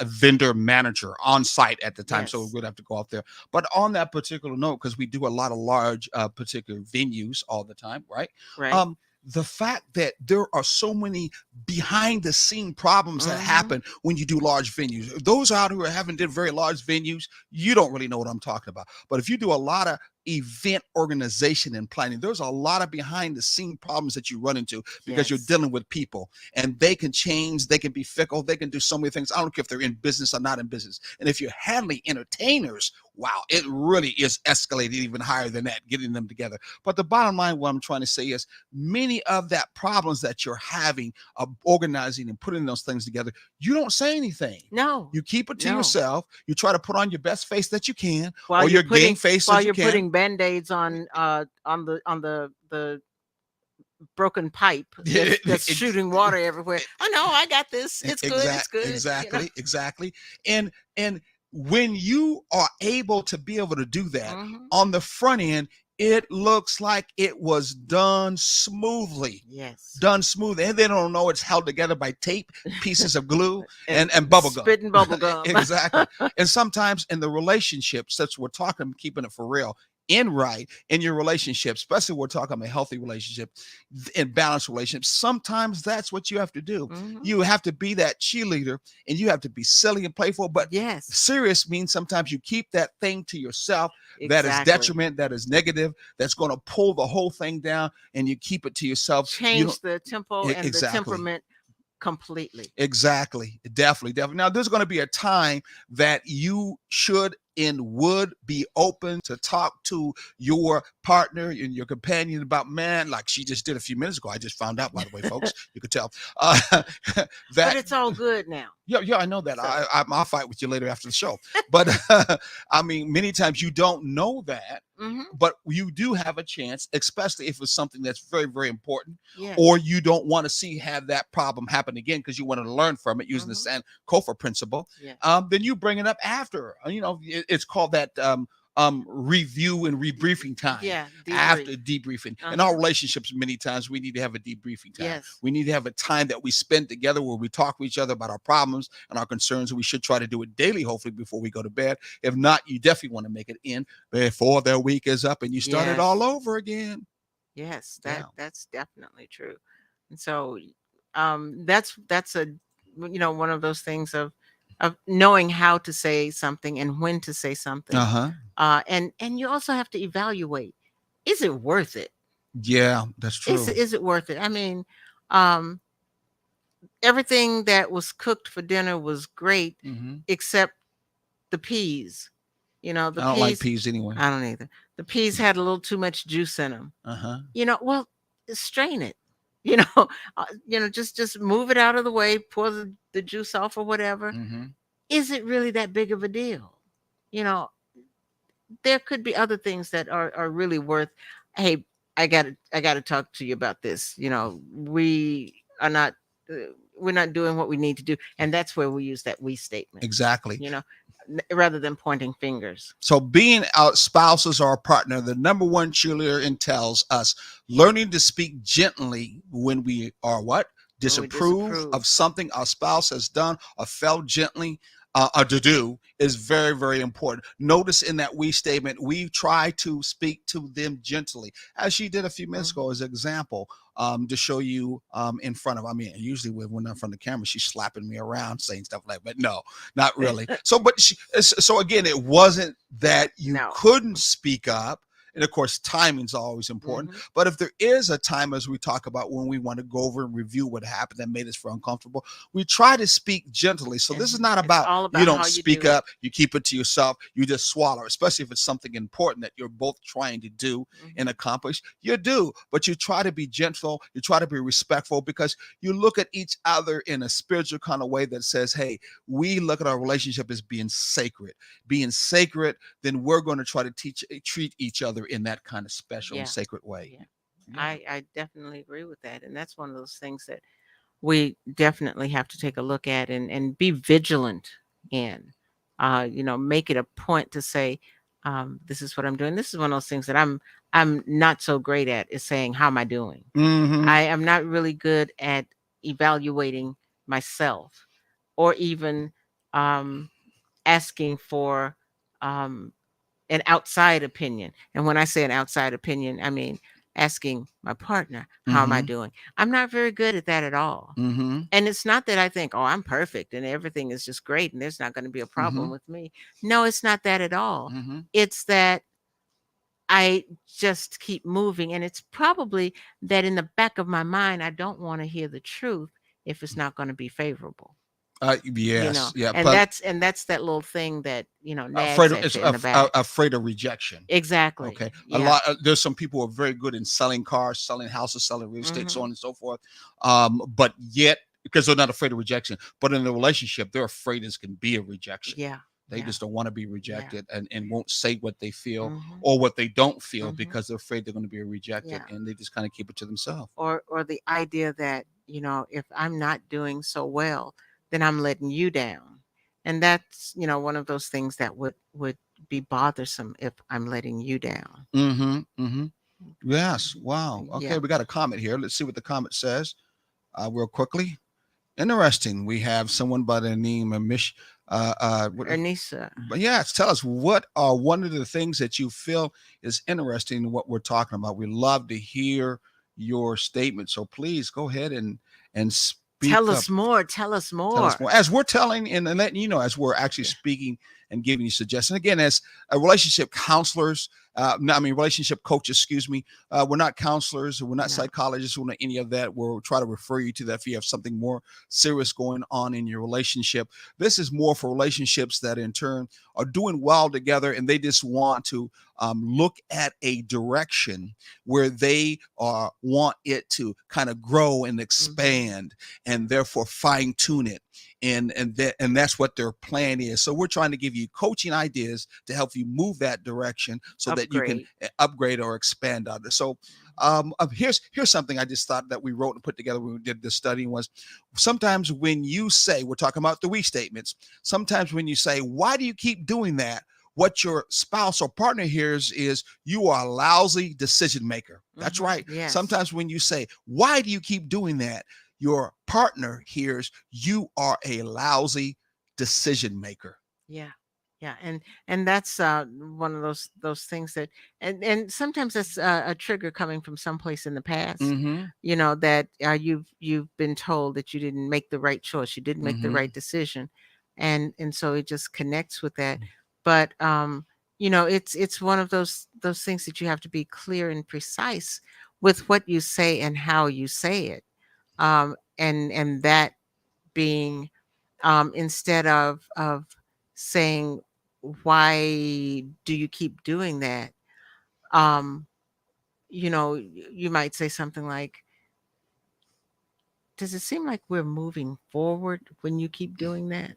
Speaker 1: vendor manager on site at the time. So
Speaker 2: Yes.
Speaker 1: we'd have to go out there. But on that particular note, because we do a lot of large particular venues all the time, right?
Speaker 2: Right.
Speaker 1: The fact that there are so many behind the scene problems that
Speaker 2: Mm-hmm.
Speaker 1: happen when you do large venues. Those out who haven't did very large venues, you don't really know what I'm talking about. But if you do a lot of event organization and planning, there's a lot of behind the scene problems that you run into because you're
Speaker 2: Yes.
Speaker 1: dealing with people, and they can change, they can be fickle, they can do so many things. I don't care if they're in business or not in business. And if you're handling entertainers, wow, it really is escalated even higher than that, getting them together. But the bottom line, what I'm trying to say is many of that problems that you're having of organizing and putting those things together, you don't say anything.
Speaker 2: No.
Speaker 1: You keep it to
Speaker 2: No.
Speaker 1: yourself. You try to put on your best face that you can,
Speaker 2: While
Speaker 1: or
Speaker 2: you're
Speaker 1: your game
Speaker 2: putting
Speaker 1: face
Speaker 2: while
Speaker 1: that you
Speaker 2: you're
Speaker 1: can.
Speaker 2: putting band-aids on the broken pipe that's shooting water everywhere. Oh no, I got this. It's good. It's good.
Speaker 1: Exactly. And when you are able to be able to do that
Speaker 2: Mhm.
Speaker 1: on the front end, it looks like it was done smoothly.
Speaker 2: Yes.
Speaker 1: Done smooth, and they don't know it's held together by tape, pieces of glue, and bubble gum.
Speaker 2: Spitting bubble gum.
Speaker 1: Exactly. And sometimes in the relationships, that's what we're talking, keeping it for real, in your relationship, especially we're talking about a healthy relationship and balanced relationships, sometimes that's what you have to do.
Speaker 2: Mhm.
Speaker 1: You have to be that cheerleader, and you have to be silly and playful, but
Speaker 2: Yes.
Speaker 1: serious means sometimes you keep that thing to yourself. That is
Speaker 2: Exactly.
Speaker 1: detriment, that is negative, that's going to pull the whole thing down, and you keep it to yourself.
Speaker 2: Change the tempo and the
Speaker 1: Exactly.
Speaker 2: temperament completely.
Speaker 1: Exactly. Definitely. Now, there's going to be a time that you should and would be open to talk to your partner and your companion about, man, like she just did a few minutes ago. I just found out, by the way, folks, you could tell uh,
Speaker 2: But
Speaker 1: that.
Speaker 2: it's all good now.
Speaker 1: Yeah, yeah, I know that.
Speaker 2: So
Speaker 1: I'll fight with you later after the show. But I mean, many times you don't know that,
Speaker 2: mhm.
Speaker 1: but you do have a chance, especially if it's something that's very, very important, or
Speaker 2: Yes.
Speaker 1: you don't want to see have that problem happen again because you want to learn from it using the
Speaker 2: Mhm.
Speaker 1: Sankofa principle.
Speaker 2: Yes.
Speaker 1: Then you bring it up after. It's called that. Review and rebriefing time
Speaker 2: Yeah,
Speaker 1: after
Speaker 2: debrief.
Speaker 1: debriefing. In our
Speaker 2: Uh-huh.
Speaker 1: relationships, many times we need to have a debriefing time.
Speaker 2: Yes.
Speaker 1: We need to have a time that we spend together where we talk to each other about our problems and our concerns. We should try to do it daily, hopefully, before we go to bed. If not, you definitely want to make it in before their week is up and you start it all
Speaker 2: Yes.
Speaker 1: over again.
Speaker 2: Yes,
Speaker 1: Yeah.
Speaker 2: that's definitely true. And so that's a one of those things of knowing how to say something and when to say something.
Speaker 1: Uh-huh.
Speaker 2: And you also have to evaluate, is it worth it?
Speaker 1: Yeah, that's
Speaker 2: Is
Speaker 1: true.
Speaker 2: it is it worth it? I mean, um everything that was cooked for dinner was great
Speaker 1: Hmm.
Speaker 2: except the peas. The
Speaker 1: I don't like
Speaker 2: peas,
Speaker 1: peas anyway.
Speaker 2: I don't either. The peas had a little too much juice in them.
Speaker 1: Uh-huh.
Speaker 2: Well, strain it. You know, just move it out of the way, pour the juice off or whatever.
Speaker 1: Hmm.
Speaker 2: Is it really that big of a deal? You know, there could be other things that are really worth. Hey, I got to talk to you about this. Are not uh, we're not doing what we need to do, and that's where we use that we statement.
Speaker 1: Exactly.
Speaker 2: You know, rather than pointing fingers.
Speaker 1: So, being our spouses or a partner, the number one cheerleader entails us learning to speak gently when we are what?
Speaker 2: When we
Speaker 1: Disapprove
Speaker 2: disapprove.
Speaker 1: of something our spouse has done or felt gently or to do is very, very important. Notice in that we statement, we try to speak to them gently, as she did a few minutes ago
Speaker 2: Mhm.
Speaker 1: as an example, to show you in front of, I mean, usually when I'm in front of the camera, she's slapping me around saying stuff like, but no, not really. So, but so again, it wasn't that you
Speaker 2: No.
Speaker 1: couldn't speak up. And of course, timing's always important.
Speaker 2: Hmm.
Speaker 1: But if there is a time, as we talk about, when we want to go over and review what happened that made us feel uncomfortable, we try to speak gently. So this is
Speaker 2: And
Speaker 1: not
Speaker 2: it's
Speaker 1: about
Speaker 2: all
Speaker 1: you
Speaker 2: about
Speaker 1: don't
Speaker 2: how you
Speaker 1: speak
Speaker 2: do it.
Speaker 1: up, you keep it to yourself, you just swallow, especially if it's something important that you're both trying to do and
Speaker 2: Hmm.
Speaker 1: accomplish. You do, but you try to be gentle, you try to be respectful because you look at each other in a spiritual kind of way that says, hey, we look at our relationship as being sacred. Being sacred, then we're going to try to treat each other in that kind of special and
Speaker 2: Yeah.
Speaker 1: sacred way.
Speaker 2: Yeah.
Speaker 1: Yeah.
Speaker 2: I definitely agree with that. And that's one of those things that we definitely have to take a look at and be vigilant in. Make it a point to say, this is what I'm doing. This is one of those things that I'm not so great at, is saying, how am I doing?
Speaker 1: Mm-hmm.
Speaker 2: I am not really good at evaluating myself, or even um, asking for um, an outside opinion. And when I say an outside opinion, I mean asking my partner, how am I
Speaker 1: Mm-hmm.
Speaker 2: doing? I'm not very good at that at all.
Speaker 1: Mm-hmm.
Speaker 2: And it's not that I think, oh, I'm perfect and everything is just great and there's not going to be a
Speaker 1: Mm-hmm.
Speaker 2: problem with me. No, it's not that at all.
Speaker 1: Mm-hmm.
Speaker 2: It's that I just keep moving. And it's probably that in the back of my mind, I don't want to hear the truth if it's not going to be favorable.
Speaker 1: Yes. Yeah.
Speaker 2: And
Speaker 1: But
Speaker 2: that's that little thing that, nags
Speaker 1: afraid of,
Speaker 2: at
Speaker 1: it's
Speaker 2: you in the back.
Speaker 1: afraid of rejection.
Speaker 2: Exactly.
Speaker 1: Okay. A
Speaker 2: Yeah.
Speaker 1: lot. There's some people who are very good in selling cars, selling houses, selling real estate, so
Speaker 2: Mhm.
Speaker 1: on and so forth. But yet, because they're not afraid of rejection, but in a relationship, they're afraid it's can be a rejection.
Speaker 2: Yeah.
Speaker 1: They
Speaker 2: Yeah.
Speaker 1: just don't want to be
Speaker 2: Yeah.
Speaker 1: rejected and won't say what they feel
Speaker 2: Mhm.
Speaker 1: or what they don't feel
Speaker 2: Mhm.
Speaker 1: because they're afraid they're going to be rejected
Speaker 2: Yeah.
Speaker 1: and they just kind of keep it to themselves.
Speaker 2: Or the idea that, if I'm not doing so well, then I'm letting you down. And that's, one of those things that would be bothersome if I'm letting you down.
Speaker 1: Mm-hmm. Mm-hmm. Yes. Wow. Okay.
Speaker 2: Yeah.
Speaker 1: We got a comment here. Let's see what the comment says real quickly. Interesting. We have someone by the name of
Speaker 2: Ernisa.
Speaker 1: but yeah, tell us what are one of the things that you feel is interesting in what we're talking about. We love to hear your statement. So please go ahead and speak
Speaker 2: Tell
Speaker 1: up.
Speaker 2: us more. Tell us
Speaker 1: Tell us
Speaker 2: more.
Speaker 1: more. As we're telling and letting you know, as we're actually speaking and giving you suggestions. Again, as relationship counselors, no, I mean relationship coaches, excuse me. We're not counselors, we're not
Speaker 2: No.
Speaker 1: psychologists, we're not any of that. We'll try to refer you to that if you have something more serious going on in your relationship. This is more for relationships that in turn are doing well together, and they just want to look at a direction where they want it to kind of grow and expand, and therefore fine tune it. And that's what their plan is. So we're trying to give you coaching ideas to help you move that direction so that you can
Speaker 2: Upgrade.
Speaker 1: upgrade or expand on it. So here's something I just thought that we wrote and put together when we did this study was sometimes when you say, we're talking about the we statements, sometimes when you say, why do you keep doing that? What your spouse or partner hears is you are a lousy decision maker. That's right.
Speaker 2: Yes.
Speaker 1: Sometimes when you say, why do you keep doing that? Your partner hears you are a lousy decision maker.
Speaker 2: Yeah. Yeah. And that's one of those things that and sometimes that's a trigger coming from someplace in the past,
Speaker 1: Mm-hmm.
Speaker 2: that you've been told that you didn't make the right choice, you didn't make the
Speaker 1: Mm-hmm.
Speaker 2: right decision. And so it just connects with that. But it's one of those things that you have to be clear and precise with what you say and how you say it. And that being instead of saying, why do you keep doing that? um you might say something like, does it seem like we're moving forward when you keep doing that?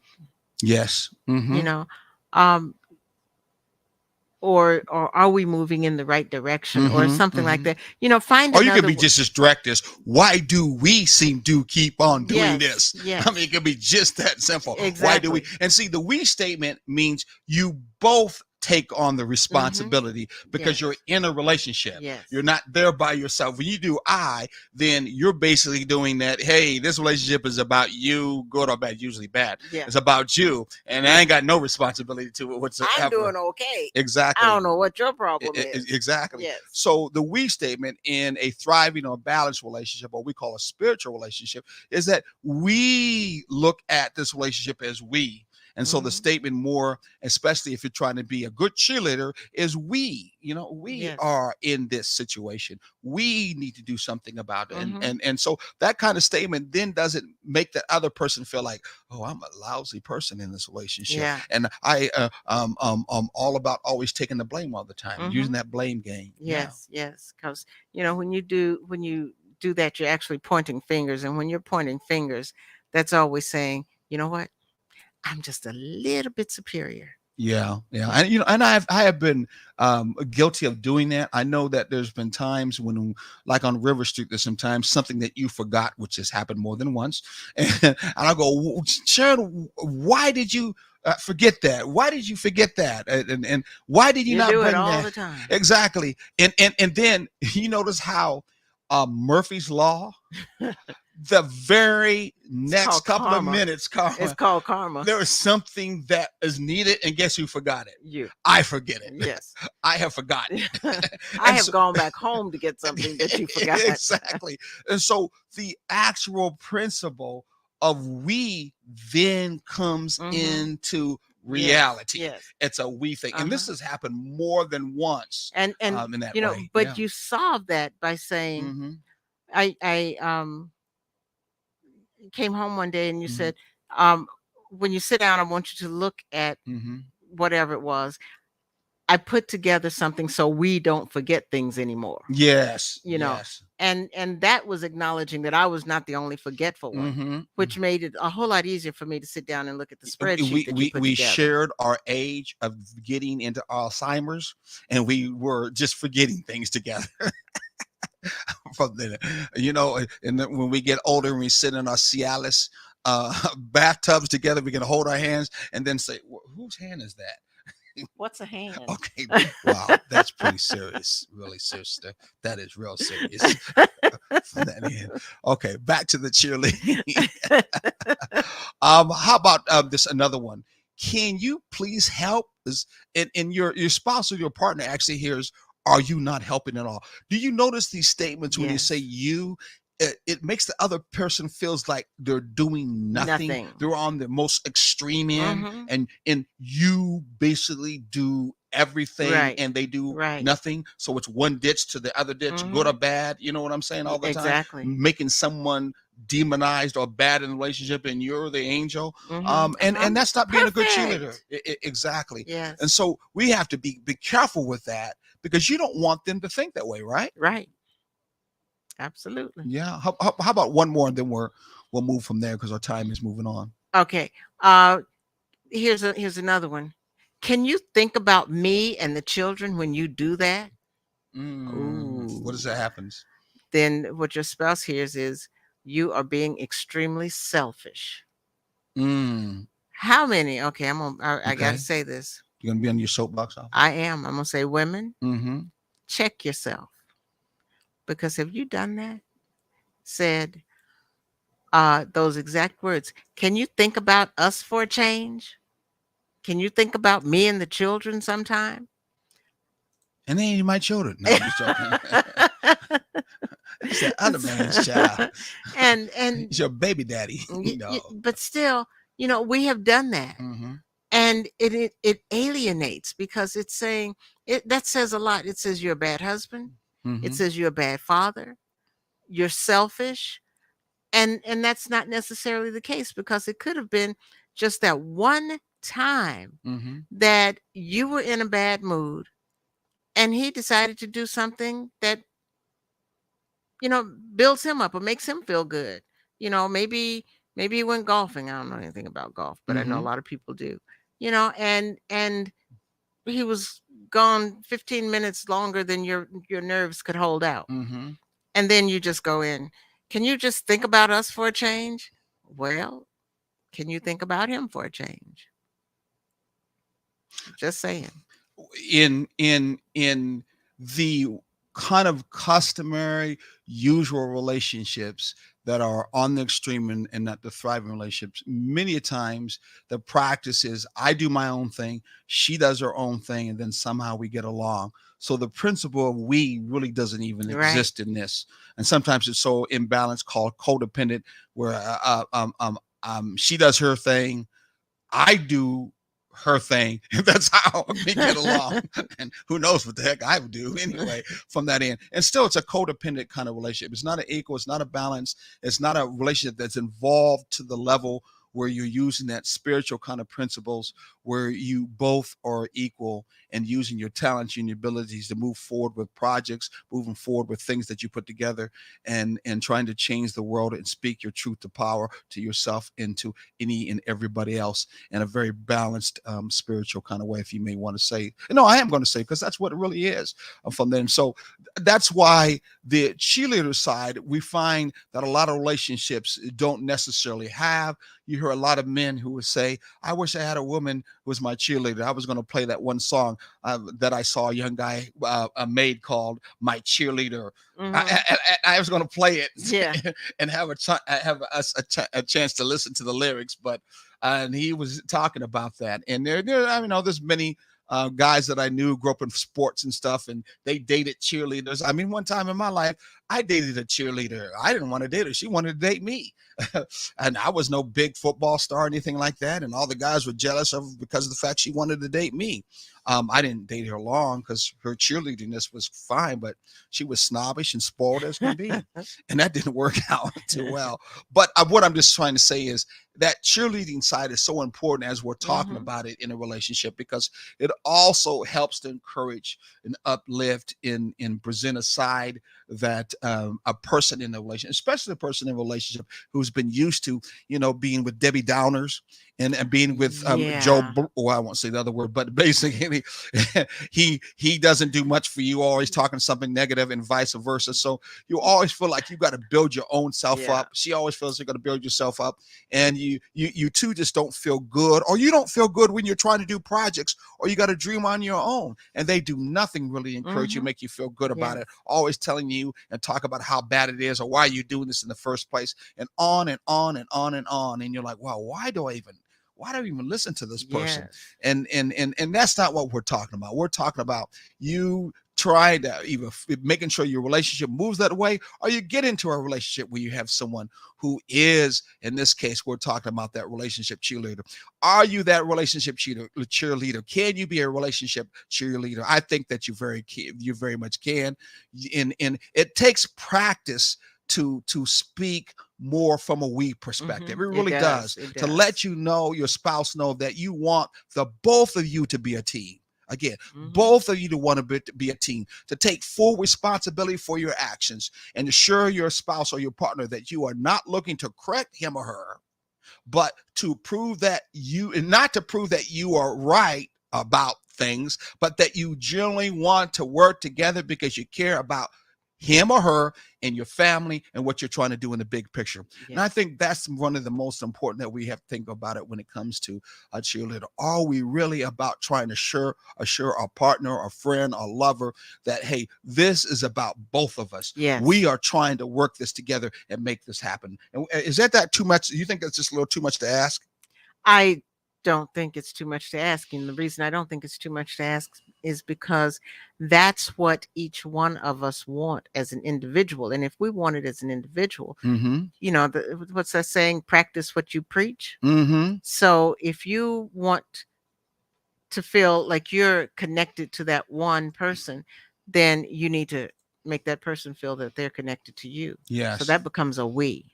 Speaker 1: Yes.
Speaker 2: you
Speaker 1: Mm-hmm.
Speaker 2: know um or are we moving in the right direction, or
Speaker 1: Mm-hmm.
Speaker 2: something like
Speaker 1: Mm-hmm.
Speaker 2: that? Find
Speaker 1: Or you could
Speaker 2: another
Speaker 1: be just as direct as, why do we seem to keep on doing
Speaker 2: Yes,
Speaker 1: this? I mean,
Speaker 2: yes,
Speaker 1: it could be just that simple. Why do we?
Speaker 2: exactly.
Speaker 1: And see, the we statement means you both take on the
Speaker 2: Mhm.
Speaker 1: responsibility because
Speaker 2: Yes.
Speaker 1: you're in a relationship. You're
Speaker 2: Yes.
Speaker 1: not there by yourself. When you do I, then you're basically doing that. Hey, this relationship is about you, good or bad, usually bad.
Speaker 2: Yeah.
Speaker 1: It's about you, and I ain't got no responsibility to it
Speaker 2: I'm
Speaker 1: whatsoever.
Speaker 2: doing okay. I
Speaker 1: Exactly.
Speaker 2: don't know what your problem is.
Speaker 1: Exactly.
Speaker 2: Yes.
Speaker 1: So the we statement in a thriving or balanced relationship, or we call a spiritual relationship, is that we look at this relationship as we. And so the
Speaker 2: Mhm.
Speaker 1: statement more, especially if you're trying to be a good cheerleader, is we
Speaker 2: Yes.
Speaker 1: are in this situation. We need to do something about it. And
Speaker 2: Mhm.
Speaker 1: and so that kind of statement then doesn't make the other person feel like, oh, I'm a lousy person in this relationship.
Speaker 2: Yeah.
Speaker 1: And I all about always taking the blame all the time, using
Speaker 2: Mhm.
Speaker 1: that blame game. Yeah.
Speaker 2: Yes, yes, because when you do that, you're actually pointing fingers, and when you're pointing fingers, that's always saying, you know what, I'm just a little bit superior.
Speaker 1: Yeah, yeah, and and I have been guilty of doing that. I know that there's been times when, like on River Street, there's sometimes something that you forgot, which has happened more than once, and I'll go, Sharon, why did you forget that? Why did you forget that? And why did you
Speaker 2: You
Speaker 1: not
Speaker 2: do it
Speaker 1: bring
Speaker 2: all
Speaker 1: that?
Speaker 2: the time.
Speaker 1: Exactly, and then you notice how Murphy's Law, the very
Speaker 2: It's
Speaker 1: next
Speaker 2: called
Speaker 1: couple of
Speaker 2: karma.
Speaker 1: minutes,
Speaker 2: It's
Speaker 1: Karma,
Speaker 2: called karma.
Speaker 1: there is something that is needed, and guess who forgot it?
Speaker 2: You.
Speaker 1: I forget it.
Speaker 2: Yes.
Speaker 1: I have forgotten it.
Speaker 2: I
Speaker 1: And
Speaker 2: have
Speaker 1: so
Speaker 2: gone back home to get something that you forgot.
Speaker 1: exactly. And so the actual principle of we then comes
Speaker 2: Mhm.
Speaker 1: into
Speaker 2: Yes.
Speaker 1: reality.
Speaker 2: Yes.
Speaker 1: It's a we thing. And this
Speaker 2: Uh-huh.
Speaker 1: has happened more than once
Speaker 2: And
Speaker 1: in that way.
Speaker 2: but
Speaker 1: Yeah.
Speaker 2: you solve that by saying,
Speaker 1: Mm-hmm.
Speaker 2: I came home one day and you
Speaker 1: Mm-hmm.
Speaker 2: said, um, when you sit down, I want you to look at
Speaker 1: Mm-hmm.
Speaker 2: whatever it was. I put together something so we don't forget things anymore.
Speaker 1: Yes.
Speaker 2: You know,
Speaker 1: Yes.
Speaker 2: and that was acknowledging that I was not the only forgetful one,
Speaker 1: Mm-hmm.
Speaker 2: which made it a whole lot easier for me to sit down and look at the spreadsheet
Speaker 1: we,
Speaker 2: that you
Speaker 1: we
Speaker 2: put
Speaker 1: we
Speaker 2: together.
Speaker 1: shared our age of getting into Alzheimer's, and we were just forgetting things together. From the, and then when we get older and we sit in our Cialis bathtubs together, we can hold our hands and then say, whose hand is that?
Speaker 2: What's a hand?
Speaker 1: Okay, wow, that's pretty serious, really serious. That is real serious. From that end. Okay, back to the cheerleading. How about this another one? Can you please help? And your spouse or your partner actually hears, are you not helping at all? Do you notice these statements when you say
Speaker 2: Yes.
Speaker 1: you? it makes the other person feels like they're doing nothing.
Speaker 2: Nothing.
Speaker 1: They're on the most extreme end,
Speaker 2: Mm-hmm.
Speaker 1: and you basically do everything
Speaker 2: Right.
Speaker 1: and they do
Speaker 2: Right.
Speaker 1: nothing. So it's one ditch to the other ditch, good
Speaker 2: Mm-hmm.
Speaker 1: or bad. You know what I'm saying? All the time,
Speaker 2: Exactly.
Speaker 1: making someone demonized or bad in the relationship, and you're the angel.
Speaker 2: Mm-hmm.
Speaker 1: And
Speaker 2: I'm
Speaker 1: that's not being a good cheerleader.
Speaker 2: perfect.
Speaker 1: Exactly. And
Speaker 2: Yes.
Speaker 1: so we have to be careful with that, because you don't want them to think that way, right?
Speaker 2: Right. Absolutely.
Speaker 1: Yeah. How about one more, and then we'll move from there because our time is moving on.
Speaker 2: Okay. Here's another one. Can you think about me and the children when you do that?
Speaker 1: What
Speaker 2: Ooh.
Speaker 1: does that happens?
Speaker 2: Then what your spouse hears is you are being extremely selfish.
Speaker 1: Mm,
Speaker 2: How many? Okay, I got to
Speaker 1: okay.
Speaker 2: say this.
Speaker 1: You're gonna be on your soapbox off.
Speaker 2: I am. I'm gonna say, women,
Speaker 1: Mm-hmm.
Speaker 2: check yourself, because have you done that? Said those exact words. Can you think about us for a change? Can you think about me and the children sometime?
Speaker 1: And they ain't my children. No, I'm just joking. It's that other man's child.
Speaker 2: and
Speaker 1: It's your baby daddy. No.
Speaker 2: but still, we have done that,
Speaker 1: Mm-hmm.
Speaker 2: and it alienates, because it's saying that says a lot. It says you're a bad husband. It
Speaker 1: Mm-hmm.
Speaker 2: says you're a bad father. You're selfish, and that's not necessarily the case, because it could have been just that one time
Speaker 1: Mm-hmm.
Speaker 2: that you were in a bad mood, and he decided to do something that builds him up or makes him feel good. Maybe he went golfing. I don't know anything about golf, but I know a
Speaker 1: Mm-hmm.
Speaker 2: lot of people do. And he was gone 15 minutes longer than your nerves could hold out.
Speaker 1: Mm-hmm.
Speaker 2: And then you just go in. Can you just think about us for a change? Well, can you think about him for a change? Just saying.
Speaker 1: In the kind of customary usual relationships that are on the extreme, and not the thriving relationships, many a times the practice is I do my own thing, she does her own thing, and then somehow we get along. So the principle of we really doesn't even
Speaker 2: Right.
Speaker 1: exist in this. And sometimes it's so imbalanced, called codependent, where she does her thing, I do her thing. That's how we get along. And who knows what the heck I would do anyway from that end. And still, it's a codependent kind of relationship. It's not an equal, it's not a balance, it's not a relationship that's involved to the level where you're using that spiritual kind of principles, where you both are equal and using your talents and your abilities to move forward with projects, moving forward with things that you put together, and trying to change the world and speak your truth to power to yourself and to any and everybody else in a very balanced spiritual kind of way, if you may want to say. No, I am going to say, because that's what it really is from then. So that's why the cheerleader side, we find that a lot of relationships don't necessarily have. You hear a lot of men who would say, I wish I had a woman who was my cheerleader. I was going to play that one song that I saw a young guy made called My Cheerleader.
Speaker 2: Hmm.
Speaker 1: I was going to play
Speaker 2: Yeah.
Speaker 1: it and have a chance to listen to the lyrics, but and he was talking about that. And I mean, there's many guys that I knew grew up in sports and stuff, and they dated cheerleaders. I mean, one time in my life, I dated a cheerleader. I didn't want to date her; she wanted to date me, and I was no big football star or anything like that. And all the guys were jealous of because of the fact she wanted to date me. I didn't date her long because her cheerleadiness was fine, but she was snobbish and spoiled as can be, and that didn't work out too well. But what I'm just trying to say is that cheerleading side is so important as we're talking
Speaker 2: Hmm.
Speaker 1: about it in a relationship, because it also helps to encourage and uplift and present a side that a person in a relationship, especially a person in a relationship who's been used to, being with Debbie Downers and being with
Speaker 2: Yeah.
Speaker 1: I won't say the other word, but basically he doesn't do much for you, always talking something negative and vice versa. So you always feel like you got to build your own self
Speaker 2: Yeah.
Speaker 1: up. She always feels you got to build yourself up, and you two just don't feel good, or you don't feel good when you're trying to do projects, or you got to dream on your own, and they do nothing really encourage you,
Speaker 2: Hmm.
Speaker 1: make you feel good about
Speaker 2: Yes.
Speaker 1: it, always telling you and talk about how bad it is or why you're doing this in the first place, and on and on and on and on, and you're like, wow, why do I even listen to this person?
Speaker 2: Yes.
Speaker 1: And that's not what we're talking about. We're talking about you trying to either making sure your relationship moves that way, or you get into a relationship where you have someone who is, in this case, we're talking about that relationship cheerleader. Are you that relationship cheerleader? Can you be a relationship cheerleader? I think that you very much can. And it takes practice to speak more from a we perspective. It
Speaker 2: It
Speaker 1: really does,
Speaker 2: does. It
Speaker 1: to let
Speaker 2: does.
Speaker 1: you know, your spouse know, that you want the both of you to be a team. Again,
Speaker 2: Hmm.
Speaker 1: both of you to want to be a team, to take full responsibility for your actions, and assure your spouse or your partner that you are not looking to correct him or her, but to prove that you, and not to prove that you are right about things, but that you generally want to work together because you care about him or her and your family and what you're trying to do in the big picture. And I
Speaker 2: Yes.
Speaker 1: think that's one of the most important that we have to think about it when it comes to a cheerleader. Are we really about trying to assure our partner, a friend, a lover that, hey, this is about both of us? We
Speaker 2: Yes.
Speaker 1: are trying to work this together and make this happen. And is that too much? You think that's just a little too much to ask?
Speaker 2: I don't think it's too much to ask. And the reason I don't think it's too much to ask is because that's what each one of us want as an individual. And if we want it as an individual,
Speaker 1: Mm-hmm.
Speaker 2: what's that saying? Practice what you preach.
Speaker 1: Mm-hmm.
Speaker 2: So if you want to feel like you're connected to that one person, then you need to make that person feel that they're connected to you. So
Speaker 1: Yes.
Speaker 2: that becomes a we.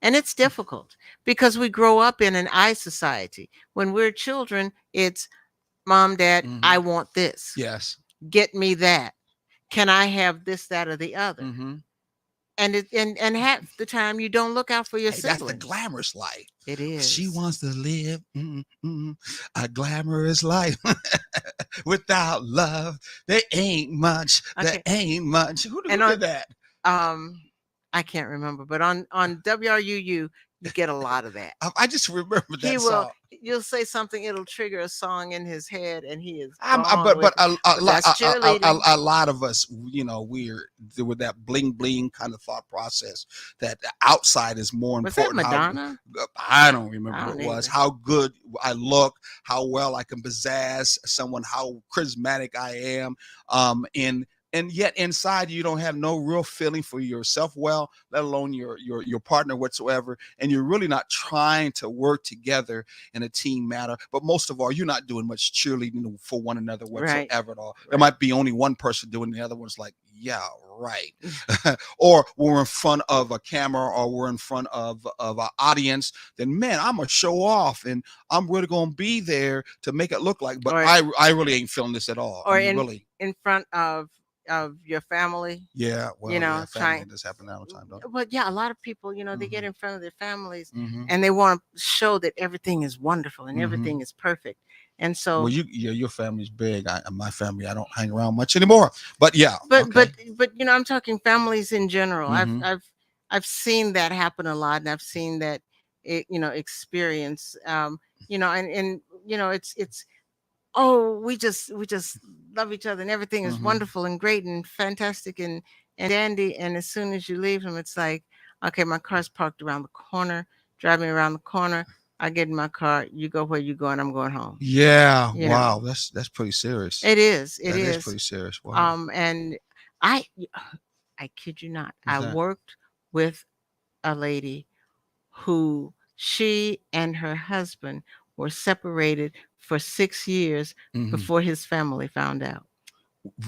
Speaker 2: And it's difficult because we grow up in an I society. When we're children, it's mom, dad,
Speaker 1: Mm-hmm.
Speaker 2: I want this.
Speaker 1: Yes.
Speaker 2: Get me that. Can I have this, that, or the other?
Speaker 1: Mm-hmm.
Speaker 2: And half the time you don't look out for your
Speaker 1: Hey, that's the
Speaker 2: siblings.
Speaker 1: glamorous life.
Speaker 2: It
Speaker 1: She
Speaker 2: is.
Speaker 1: wants to live a glamorous life without love. There ain't much. There
Speaker 2: Okay.
Speaker 1: ain't much. Who
Speaker 2: And
Speaker 1: did
Speaker 2: on
Speaker 1: that?
Speaker 2: um I can't remember, but on WRUU you get a lot of that.
Speaker 1: I just remember
Speaker 2: He
Speaker 1: that
Speaker 2: will
Speaker 1: song.
Speaker 2: You'll say something, it'll trigger a song in his head and he is
Speaker 1: But
Speaker 2: gone with it. But that's cheerleading.
Speaker 1: a lot of us, we're with that bling bling kind of thought process, that the outside is more
Speaker 2: Was that
Speaker 1: important.
Speaker 2: Madonna?
Speaker 1: I don't remember
Speaker 2: I
Speaker 1: who
Speaker 2: don't
Speaker 1: it was.
Speaker 2: either.
Speaker 1: How good I look, how well I can pizzazz someone, how charismatic I am, and yet inside you don't have no real feeling for yourself, well, let alone your partner whatsoever, and you're really not trying to work together in a team matter. But most of all, you're not doing much cheerleading for one another
Speaker 2: Right.
Speaker 1: whatsoever at all. There
Speaker 2: Right.
Speaker 1: might be only one person doing it, the other one's like, yeah, right. Or we're in front of a camera, or we're in front of our audience, then man, I'm gonna show off and I'm really gonna be there to make it look like, but
Speaker 2: Or
Speaker 1: I really ain't feeling this at all. I
Speaker 2: or
Speaker 1: mean, really.
Speaker 2: in front of your family,
Speaker 1: Yeah, well, yeah, family
Speaker 2: trying.
Speaker 1: does happen all the time, don't
Speaker 2: But yeah, a lot of people,
Speaker 1: it?
Speaker 2: they get in front of their families
Speaker 1: Mm-hmm.
Speaker 2: and they want to show that everything is wonderful and
Speaker 1: Mm-hmm.
Speaker 2: everything is perfect. And
Speaker 1: Well,
Speaker 2: so
Speaker 1: your family's big. My family, I don't hang around much anymore. But yeah,
Speaker 2: but
Speaker 1: okay.
Speaker 2: but but I'm talking families in general.
Speaker 1: Mm-hmm.
Speaker 2: I've seen that happen a lot, and I've seen that experience. And it's oh, we just love each other and everything is
Speaker 1: Mm-hmm.
Speaker 2: wonderful and great and fantastic and dandy. And as soon as you leave them, it's like, okay, my car's parked around the corner, drive me around the corner. I get in my car, you go where you go, and I'm going home.
Speaker 1: Yeah.
Speaker 2: You know,
Speaker 1: Wow. That's pretty serious.
Speaker 2: it is, it
Speaker 1: That is
Speaker 2: is.
Speaker 1: pretty serious. Wow.
Speaker 2: And I I kid you not,
Speaker 1: What's
Speaker 2: I
Speaker 1: that?
Speaker 2: worked with a lady who she and her husband were separated for 6 years
Speaker 1: Mm-hmm.
Speaker 2: before his family found out.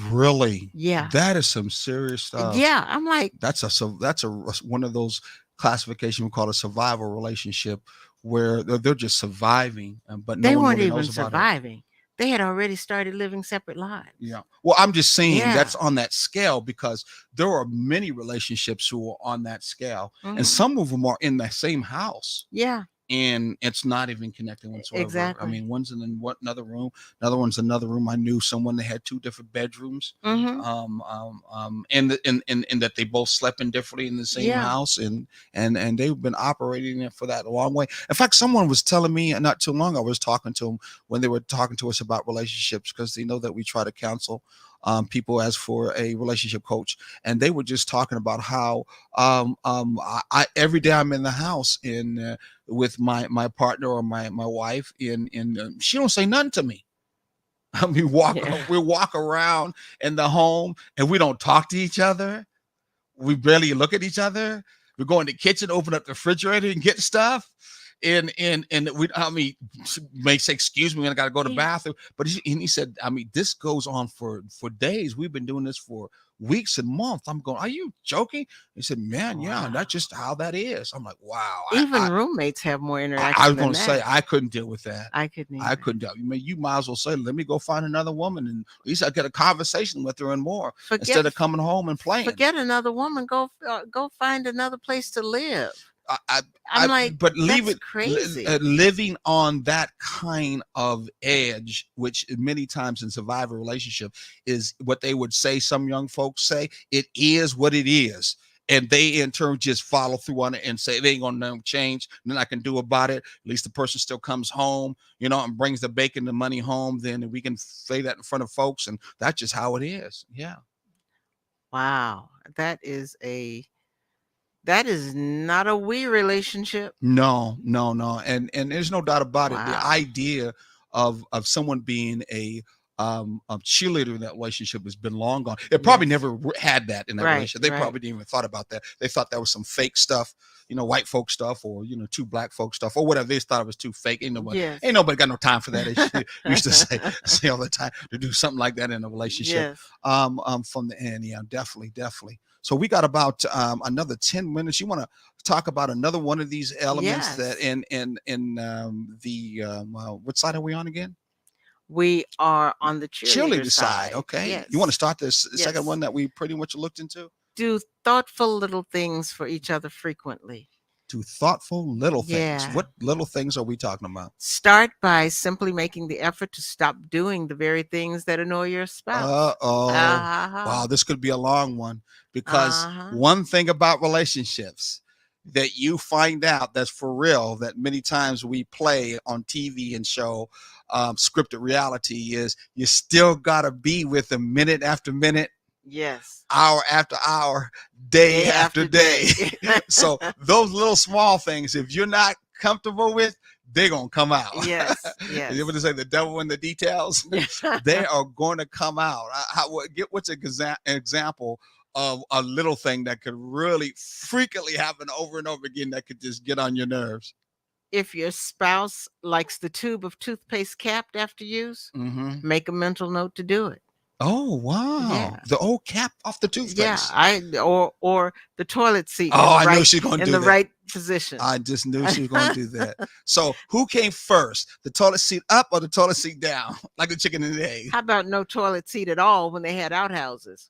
Speaker 1: Really?
Speaker 2: Yeah.
Speaker 1: That is some serious stuff.
Speaker 2: Yeah. I'm like,
Speaker 1: That's a one of those classification we call a survival relationship, where they're just surviving, but no
Speaker 2: they
Speaker 1: one
Speaker 2: weren't
Speaker 1: really
Speaker 2: even
Speaker 1: knows about it.
Speaker 2: surviving. They had already started living separate lives.
Speaker 1: Yeah. Well, I'm just saying
Speaker 2: Yeah.
Speaker 1: that's on that scale, because there are many relationships who are on that scale, and
Speaker 2: Hmm.
Speaker 1: some of them are in that same house,
Speaker 2: Yeah.
Speaker 1: and it's not even connected whatsoever. I
Speaker 2: Exactly.
Speaker 1: mean, one's in another room, another one's another room. I knew someone that had two different bedrooms,
Speaker 2: Hmm.
Speaker 1: and that they both slept in differently in the same
Speaker 2: Yeah.
Speaker 1: house, and they've been operating it for that long way. In fact, someone was telling me not too long. I was talking to them when they were talking to us about relationships, because they know that we try to counsel people as for a relationship coach, and they were just talking about how I every day I'm in the house with my partner or my wife, and she don't say nothing to me. I mean,
Speaker 2: Yeah.
Speaker 1: we walk around in the home and we don't talk to each other. We barely look at each other. We go in the kitchen, open up the refrigerator, and get stuff. And we, I mean, may say, "Excuse me, I got to go to the
Speaker 2: Yeah.
Speaker 1: bathroom." But he said, "I mean, this goes on for days. We've been doing this for weeks and months." I'm going, "Are you joking?" He said, "Man, yeah,
Speaker 2: Wow.
Speaker 1: that's just how that is." I'm like, "Wow."
Speaker 2: Even roommates have more
Speaker 1: I
Speaker 2: interaction
Speaker 1: was going
Speaker 2: than
Speaker 1: to say
Speaker 2: that.
Speaker 1: I couldn't deal with that.
Speaker 2: I couldn't
Speaker 1: I
Speaker 2: either.
Speaker 1: couldn't do. I mean, you might as well say, "Let me go find another woman," and at least I get a conversation with her and more
Speaker 2: Forget
Speaker 1: instead of coming home and playing.
Speaker 2: forget another woman. Go find another place to live.
Speaker 1: I, I,
Speaker 2: I'm like,
Speaker 1: but leave
Speaker 2: that's
Speaker 1: it
Speaker 2: crazy.
Speaker 1: living on that kind of edge, which many times in survivor relationship is what they would say. Some young folks say it is what it is. And they in turn just follow through on it and say they ain't gonna change. Nothing I can do about it. At least the person still comes home, and brings the bacon, the money home. Then we can say that in front of folks, and that's just how it is. Yeah.
Speaker 2: Wow. That is not a we relationship.
Speaker 1: No, no, no, and there's no doubt about it. The
Speaker 2: Wow.
Speaker 1: idea of someone being a cheerleader in that relationship has been long gone. It probably
Speaker 2: Yes.
Speaker 1: never had that in that
Speaker 2: Right,
Speaker 1: relationship. They
Speaker 2: right.
Speaker 1: probably didn't even thought about that. They thought that was some fake stuff, white folk stuff, or two black folk stuff, or whatever. They just thought it was too fake. Ain't
Speaker 2: Yes.
Speaker 1: nobody got no time for that. They used to say all the time to do something like that in a relationship.
Speaker 2: Yes.
Speaker 1: From the end, yeah, definitely, definitely. So we got about another 10 minutes. You want to talk about another one of these elements that
Speaker 2: Yes.
Speaker 1: in the what side are we on again?
Speaker 2: We are on the cheerleader
Speaker 1: Cheerleader side.
Speaker 2: side.
Speaker 1: Okay, you want to
Speaker 2: Yes.
Speaker 1: start this the second
Speaker 2: Yes.
Speaker 1: one that we pretty much looked into?
Speaker 2: Do thoughtful little things for each other frequently.
Speaker 1: To thoughtful little things.
Speaker 2: Yeah.
Speaker 1: What little things are we talking about?
Speaker 2: Start by simply making the effort to stop doing the very things that annoy your spouse.
Speaker 1: Oh,
Speaker 2: Uh-huh.
Speaker 1: wow, this could be a long one because
Speaker 2: Uh-huh.
Speaker 1: one thing about relationships that you find out that's for real that many times we play on TV and show scripted reality is you still got to be with them minute after minute,
Speaker 2: Yes.
Speaker 1: hour after hour, day
Speaker 2: Day
Speaker 1: after
Speaker 2: after
Speaker 1: day.
Speaker 2: day.
Speaker 1: So those little small things, if you're not comfortable with, they're gonna come out.
Speaker 2: Yes.
Speaker 1: You
Speaker 2: Yes.
Speaker 1: ever say the devil in the details? They are going to come out. What's an example of a little thing that could really frequently happen over and over again that could just get on your nerves?
Speaker 2: If your spouse likes the tube of toothpaste capped after use,
Speaker 1: Mm-hmm.
Speaker 2: make a mental note to do it.
Speaker 1: Oh wow,
Speaker 2: Yeah.
Speaker 1: the old cap off the
Speaker 2: Yeah,
Speaker 1: toothpaste.
Speaker 2: or the toilet seat
Speaker 1: Oh, I knew she's gonna
Speaker 2: in
Speaker 1: do
Speaker 2: the
Speaker 1: that.
Speaker 2: right position.
Speaker 1: I just knew she was going to do that. So, who came first, the toilet seat up or the toilet seat down, like the chicken and the egg?
Speaker 2: How about no toilet seat at all when they had outhouses?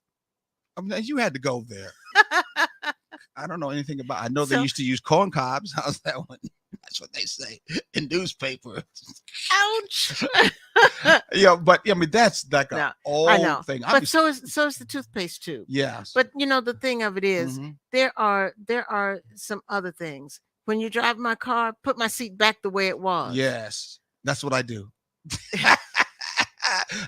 Speaker 1: I mean, you had to go there. I don't know anything about. I know they
Speaker 2: So,
Speaker 1: used to use corn cobs. How's that one? That's what they say in newspaper.
Speaker 2: ouch.
Speaker 1: Yeah, but I mean that's like a
Speaker 2: No, I know.
Speaker 1: old thing. I'm
Speaker 2: But
Speaker 1: just
Speaker 2: so is the toothpaste tube.
Speaker 1: yes.
Speaker 2: But the thing of it is,
Speaker 1: Hmm.
Speaker 2: there are some other things. When you drive my car, put my seat back the way it was.
Speaker 1: Yes, that's what I do.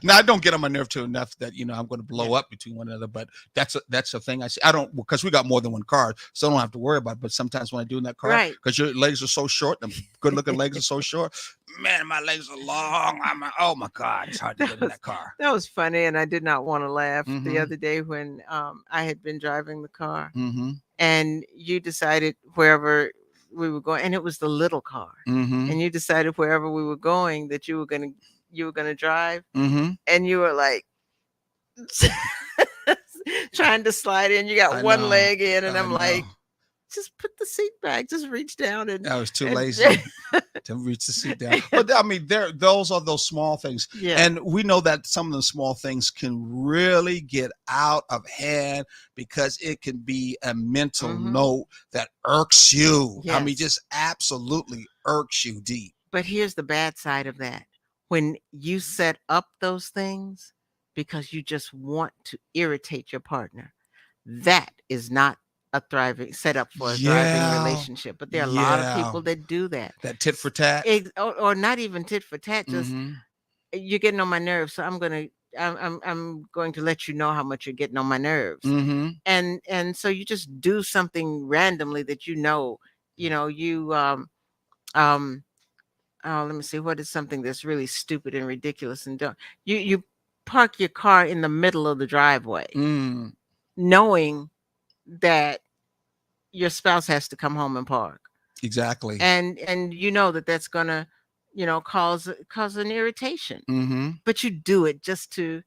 Speaker 1: Now I don't get on my nerve to enough that I'm going to blow
Speaker 2: Yeah.
Speaker 1: up between one another, but that's a thing I see. I don't because we got more than one car, so I don't have to worry about it. But sometimes when I do in that car,
Speaker 2: Right.
Speaker 1: because your legs are so short, and good looking legs are so short, man, my legs are long. Oh my god, it's hard to
Speaker 2: That
Speaker 1: get in
Speaker 2: was
Speaker 1: that car.
Speaker 2: that was funny, and I did not want to laugh the
Speaker 1: Mm-hmm.
Speaker 2: other day when I had been driving the car,
Speaker 1: Mm-hmm.
Speaker 2: and you decided wherever we were going, and it was the little car,
Speaker 1: Mm-hmm.
Speaker 2: and you decided wherever we were going that you were gonna drive,
Speaker 1: Mm-hmm.
Speaker 2: and you were like trying to slide in. You got
Speaker 1: I
Speaker 2: one
Speaker 1: know.
Speaker 2: leg in, and
Speaker 1: I
Speaker 2: I'm
Speaker 1: know.
Speaker 2: like, just put the seat back, just reach down
Speaker 1: I was too
Speaker 2: and
Speaker 1: lazy to reach the seat down. But I mean, those are those small things.
Speaker 2: yeah.
Speaker 1: And we know that some of the small things can really get out of hand because it can be a mental
Speaker 2: Hmm.
Speaker 1: note that irks you. I mean,
Speaker 2: Yes.
Speaker 1: just absolutely irks you deep.
Speaker 2: But here's the bad side of that. When you set up those things because you just want to irritate your partner, that is not a thriving set up for a thriving
Speaker 1: Yeah.
Speaker 2: relationship. But there are a lot of
Speaker 1: Yeah.
Speaker 2: people that do that.
Speaker 1: That tit for tat.
Speaker 2: Or not even tit for tat, just
Speaker 1: Mm-hmm.
Speaker 2: you're getting on my nerves, so I'm going to let you know how much you're getting on my nerves.
Speaker 1: Mm-hmm.
Speaker 2: And so you just do something randomly that you um Oh, let me see. What is something that's really stupid and ridiculous and don't you park your car in the middle of the driveway,
Speaker 1: Mm,
Speaker 2: knowing that your spouse has to come home and park,
Speaker 1: exactly.
Speaker 2: and you know that that's gonna, cause an irritation,
Speaker 1: Mm-hmm.
Speaker 2: but you do it just to,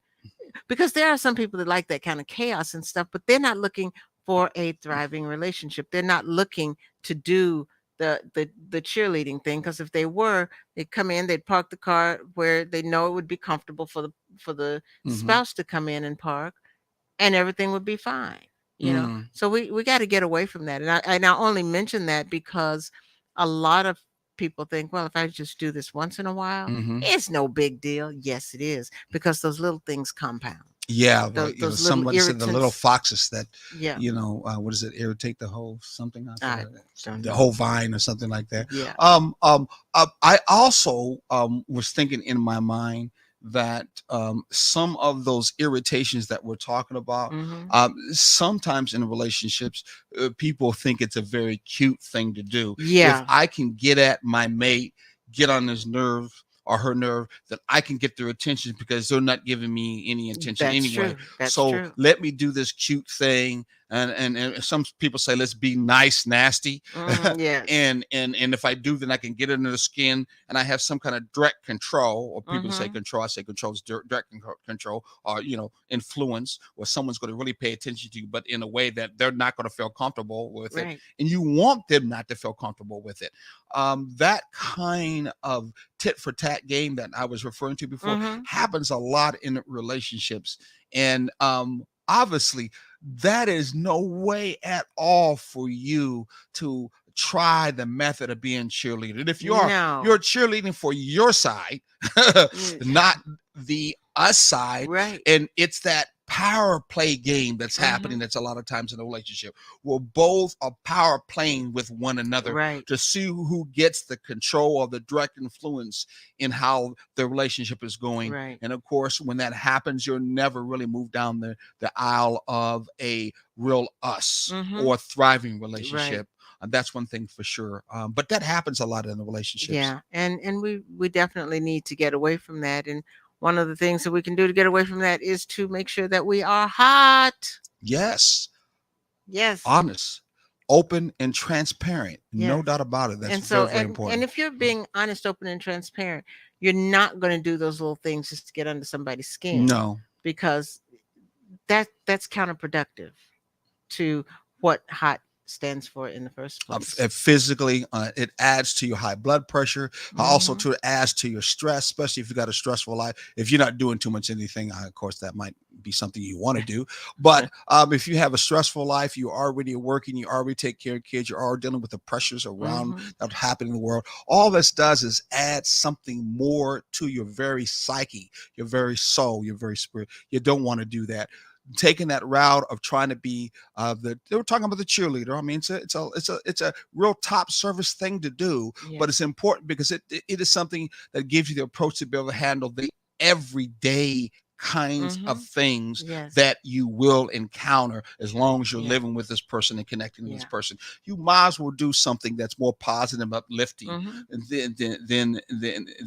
Speaker 2: because there are some people that like that kind of chaos and stuff, but they're not looking for a thriving relationship. They're not looking to do the cheerleading thing, because if they were, they'd come in, they'd park the car where they know it would be comfortable for the
Speaker 1: Mm-hmm.
Speaker 2: spouse to come in and park, and everything would be fine.
Speaker 1: Mm,
Speaker 2: So we got to get away from that. And I only mention that because a lot of people think, well, if I just do this once in a while,
Speaker 1: mm-hmm.
Speaker 2: it's no big deal. Yes, it is, because those little things compound.
Speaker 1: Yeah,
Speaker 2: Those,
Speaker 1: but
Speaker 2: those little
Speaker 1: somebody said the little
Speaker 2: irritants.
Speaker 1: foxes that,
Speaker 2: Yeah,
Speaker 1: what does it irritate the whole something? I
Speaker 2: I
Speaker 1: forgot
Speaker 2: don't
Speaker 1: the
Speaker 2: know.
Speaker 1: whole vine or something like that.
Speaker 2: Yeah.
Speaker 1: I also was thinking in my mind that some of those irritations that we're talking about,
Speaker 2: Mm-hmm.
Speaker 1: sometimes in relationships, people think it's a very cute thing to do. If
Speaker 2: Yeah,
Speaker 1: I can get at my mate, get on his nerve or her nerve, that I can get their attention because they're not giving me any attention
Speaker 2: that's
Speaker 1: anyway.
Speaker 2: true. That's
Speaker 1: So
Speaker 2: true.
Speaker 1: let me do this cute thing. And some people say let's be nice, nasty,
Speaker 2: Yes.
Speaker 1: and if I do, then I can get under the skin, and I have some kind of direct control. Or people say
Speaker 2: Mm-hmm.
Speaker 1: control. I say control is direct control, or influence, where someone's going to really pay attention to you, but in a way that they're not going to feel comfortable with it,
Speaker 2: Right.
Speaker 1: and you want them not to feel comfortable with it. That kind of tit for tat game that I was referring to before
Speaker 2: Mm-hmm.
Speaker 1: happens a lot in relationships, and obviously that is no way at all for you to try the method of being cheerleader. And if you are, you're
Speaker 2: No.
Speaker 1: cheerleading for your side,
Speaker 2: Mm,
Speaker 1: not the us side.
Speaker 2: right.
Speaker 1: And it's that power play game that's happening.
Speaker 2: Mm-hmm.
Speaker 1: That's a lot of times in a relationship where both are power playing with one another
Speaker 2: Right.
Speaker 1: to see who gets the control or the direct influence in how the relationship is going.
Speaker 2: Right.
Speaker 1: And of course, when that happens, you'll never really move down the aisle of a real us
Speaker 2: Mm-hmm.
Speaker 1: or thriving
Speaker 2: Right.
Speaker 1: relationship. That's one thing for sure. But that happens a lot in the relationships.
Speaker 2: Yeah, and we definitely need to get away from that. And one of the things that we can do to get away from that is to make sure that we are hot.
Speaker 1: Yes,
Speaker 2: Yes,
Speaker 1: honest, open, and transparent. No
Speaker 2: yes.
Speaker 1: doubt about it. That's
Speaker 2: And so,
Speaker 1: very, very
Speaker 2: and
Speaker 1: important.
Speaker 2: if you're being honest, open, and transparent, you're not going to do those little things just to get under somebody's skin,
Speaker 1: No,
Speaker 2: because that's counterproductive to what hot stands for in the first place.
Speaker 1: physically, it adds to your high blood pressure. Also,
Speaker 2: Mm-hmm.
Speaker 1: to adds to your stress, especially if you got a stressful life. If you're not doing too much anything, of course, that might be something you want to do. But if you have a stressful life, you're already working, you already take care of kids, you're already dealing with the pressures around
Speaker 2: Mm-hmm.
Speaker 1: that happen in the world. All this does is add something more to your very psyche, your very soul, your very spirit. You don't want to do that. Taking that route of trying to be they were talking about the cheerleader. I mean, it's a real top service thing to do, but
Speaker 2: Yes.
Speaker 1: it's important because it is something that gives you the approach to be able to handle the everyday kinds of
Speaker 2: Mm-hmm.
Speaker 1: things
Speaker 2: Yes.
Speaker 1: that you will encounter as long as you're
Speaker 2: Yeah.
Speaker 1: living with this person and connecting with this
Speaker 2: Yeah.
Speaker 1: person. You might as well do something that's more positive, uplifting,
Speaker 2: Mm-hmm.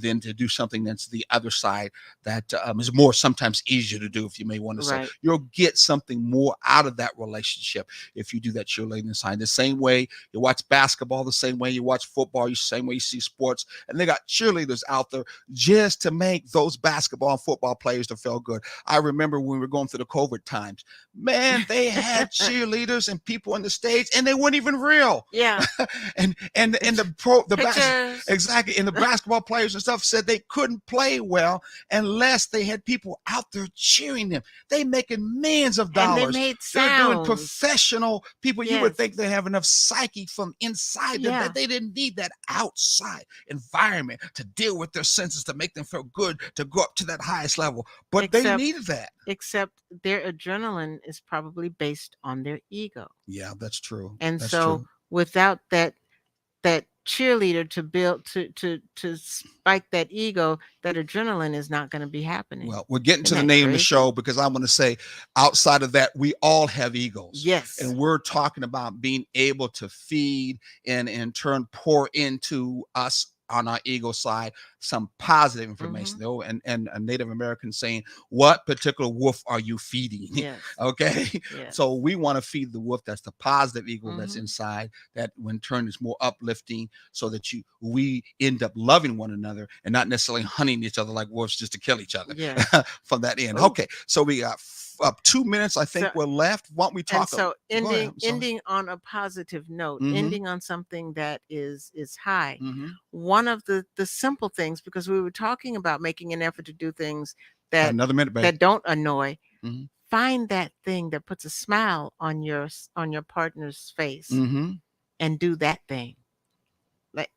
Speaker 1: than to do something that's the other side that is more sometimes easier to do, if you may want to say.
Speaker 2: Right.
Speaker 1: You'll get something more out of that relationship if you do that cheerleading side. The same way you watch basketball, the same way you watch football, the same way you see sports, and they got cheerleaders out there just to make those basketball and football players to feel good. I remember when we were going through the COVID times, man, they had cheerleaders and people on the stage, and they weren't even real.
Speaker 2: Yeah.
Speaker 1: And
Speaker 2: It's
Speaker 1: the
Speaker 2: pictures.
Speaker 1: exactly, and the basketball players and stuff said they couldn't play well unless they had people out there cheering them. They making millions of
Speaker 2: And they
Speaker 1: dollars.
Speaker 2: made
Speaker 1: They're doing
Speaker 2: sounds.
Speaker 1: professional people. You would
Speaker 2: Yes.
Speaker 1: think they have enough psyche from inside them
Speaker 2: Yeah.
Speaker 1: that they didn't need that outside environment to deal with their senses to make them feel good to go up to that highest level. But they
Speaker 2: Except
Speaker 1: needed that.
Speaker 2: except their adrenaline is probably based on their ego.
Speaker 1: Yeah, that's true.
Speaker 2: And
Speaker 1: That's
Speaker 2: so
Speaker 1: true.
Speaker 2: without that cheerleader to build to spike that ego, that adrenaline is not going to be happening.
Speaker 1: Well, we're getting
Speaker 2: Isn't
Speaker 1: to the
Speaker 2: that
Speaker 1: name of the
Speaker 2: crazy?
Speaker 1: show because I want to say, outside of that, we all have egos.
Speaker 2: Yes.
Speaker 1: And we're talking about being able to feed and in turn pour into us on our ego side some positive information,
Speaker 2: Mhm.
Speaker 1: though, and a Native American saying, what particular wolf are you feeding?
Speaker 2: Yes.
Speaker 1: Okay. So
Speaker 2: Yes.
Speaker 1: we want to feed the wolf that's the positive ego that's
Speaker 2: Mhm.
Speaker 1: inside, that when turn is more uplifting, so that we end up loving one another and not necessarily hunting each other like wolves just to kill each other
Speaker 2: Yes.
Speaker 1: from that end.
Speaker 2: Oh,
Speaker 1: Okay, so we got up 2 minutes, I think
Speaker 2: so
Speaker 1: we're left. Why don't we
Speaker 2: and
Speaker 1: talk?
Speaker 2: so
Speaker 1: Go ahead.
Speaker 2: ending
Speaker 1: I'm sorry.
Speaker 2: ending on a positive note,
Speaker 1: Mm-hmm.
Speaker 2: ending on something that is high.
Speaker 1: Mm-hmm.
Speaker 2: One of the simple things, because we were talking about making an effort to do things that
Speaker 1: Another minute, babe.
Speaker 2: that don't annoy.
Speaker 1: Mm-hmm.
Speaker 2: Find that thing that puts a smile on on your partner's face
Speaker 1: Mm-hmm.
Speaker 2: and do that thing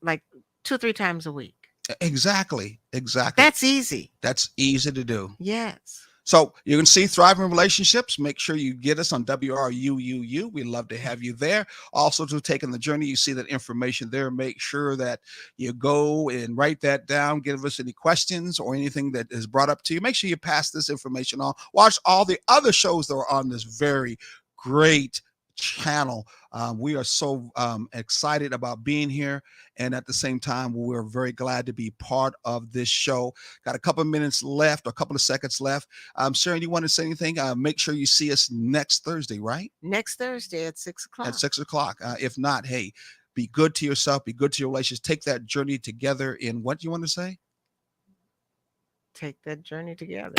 Speaker 2: like 2 3 times a week.
Speaker 1: Exactly. Exactly.
Speaker 2: That's easy.
Speaker 1: That's easy to do.
Speaker 2: Yes.
Speaker 1: So you can see Thriving Relationships. Make sure you get us on WRUUU. We'd love to have you there. Also, to Taking the Journey, you see that information there. Make sure that you go and write that down. Give us any questions or anything that is brought up to you. Make sure you pass this information on. Watch all the other shows that are on this very great channel. We are so excited about being here, and at the same time we're very glad to be part of this show. Got a couple of minutes left, or a couple of seconds left. Sharon, you want to say anything? Make sure you see us next Thursday, right?
Speaker 2: Next Thursday at six
Speaker 1: At
Speaker 2: o'clock.
Speaker 1: 6 o'clock. If not, hey, be good to yourself, be good to your relations. Take that journey together in what you want to say?
Speaker 2: Take that journey together.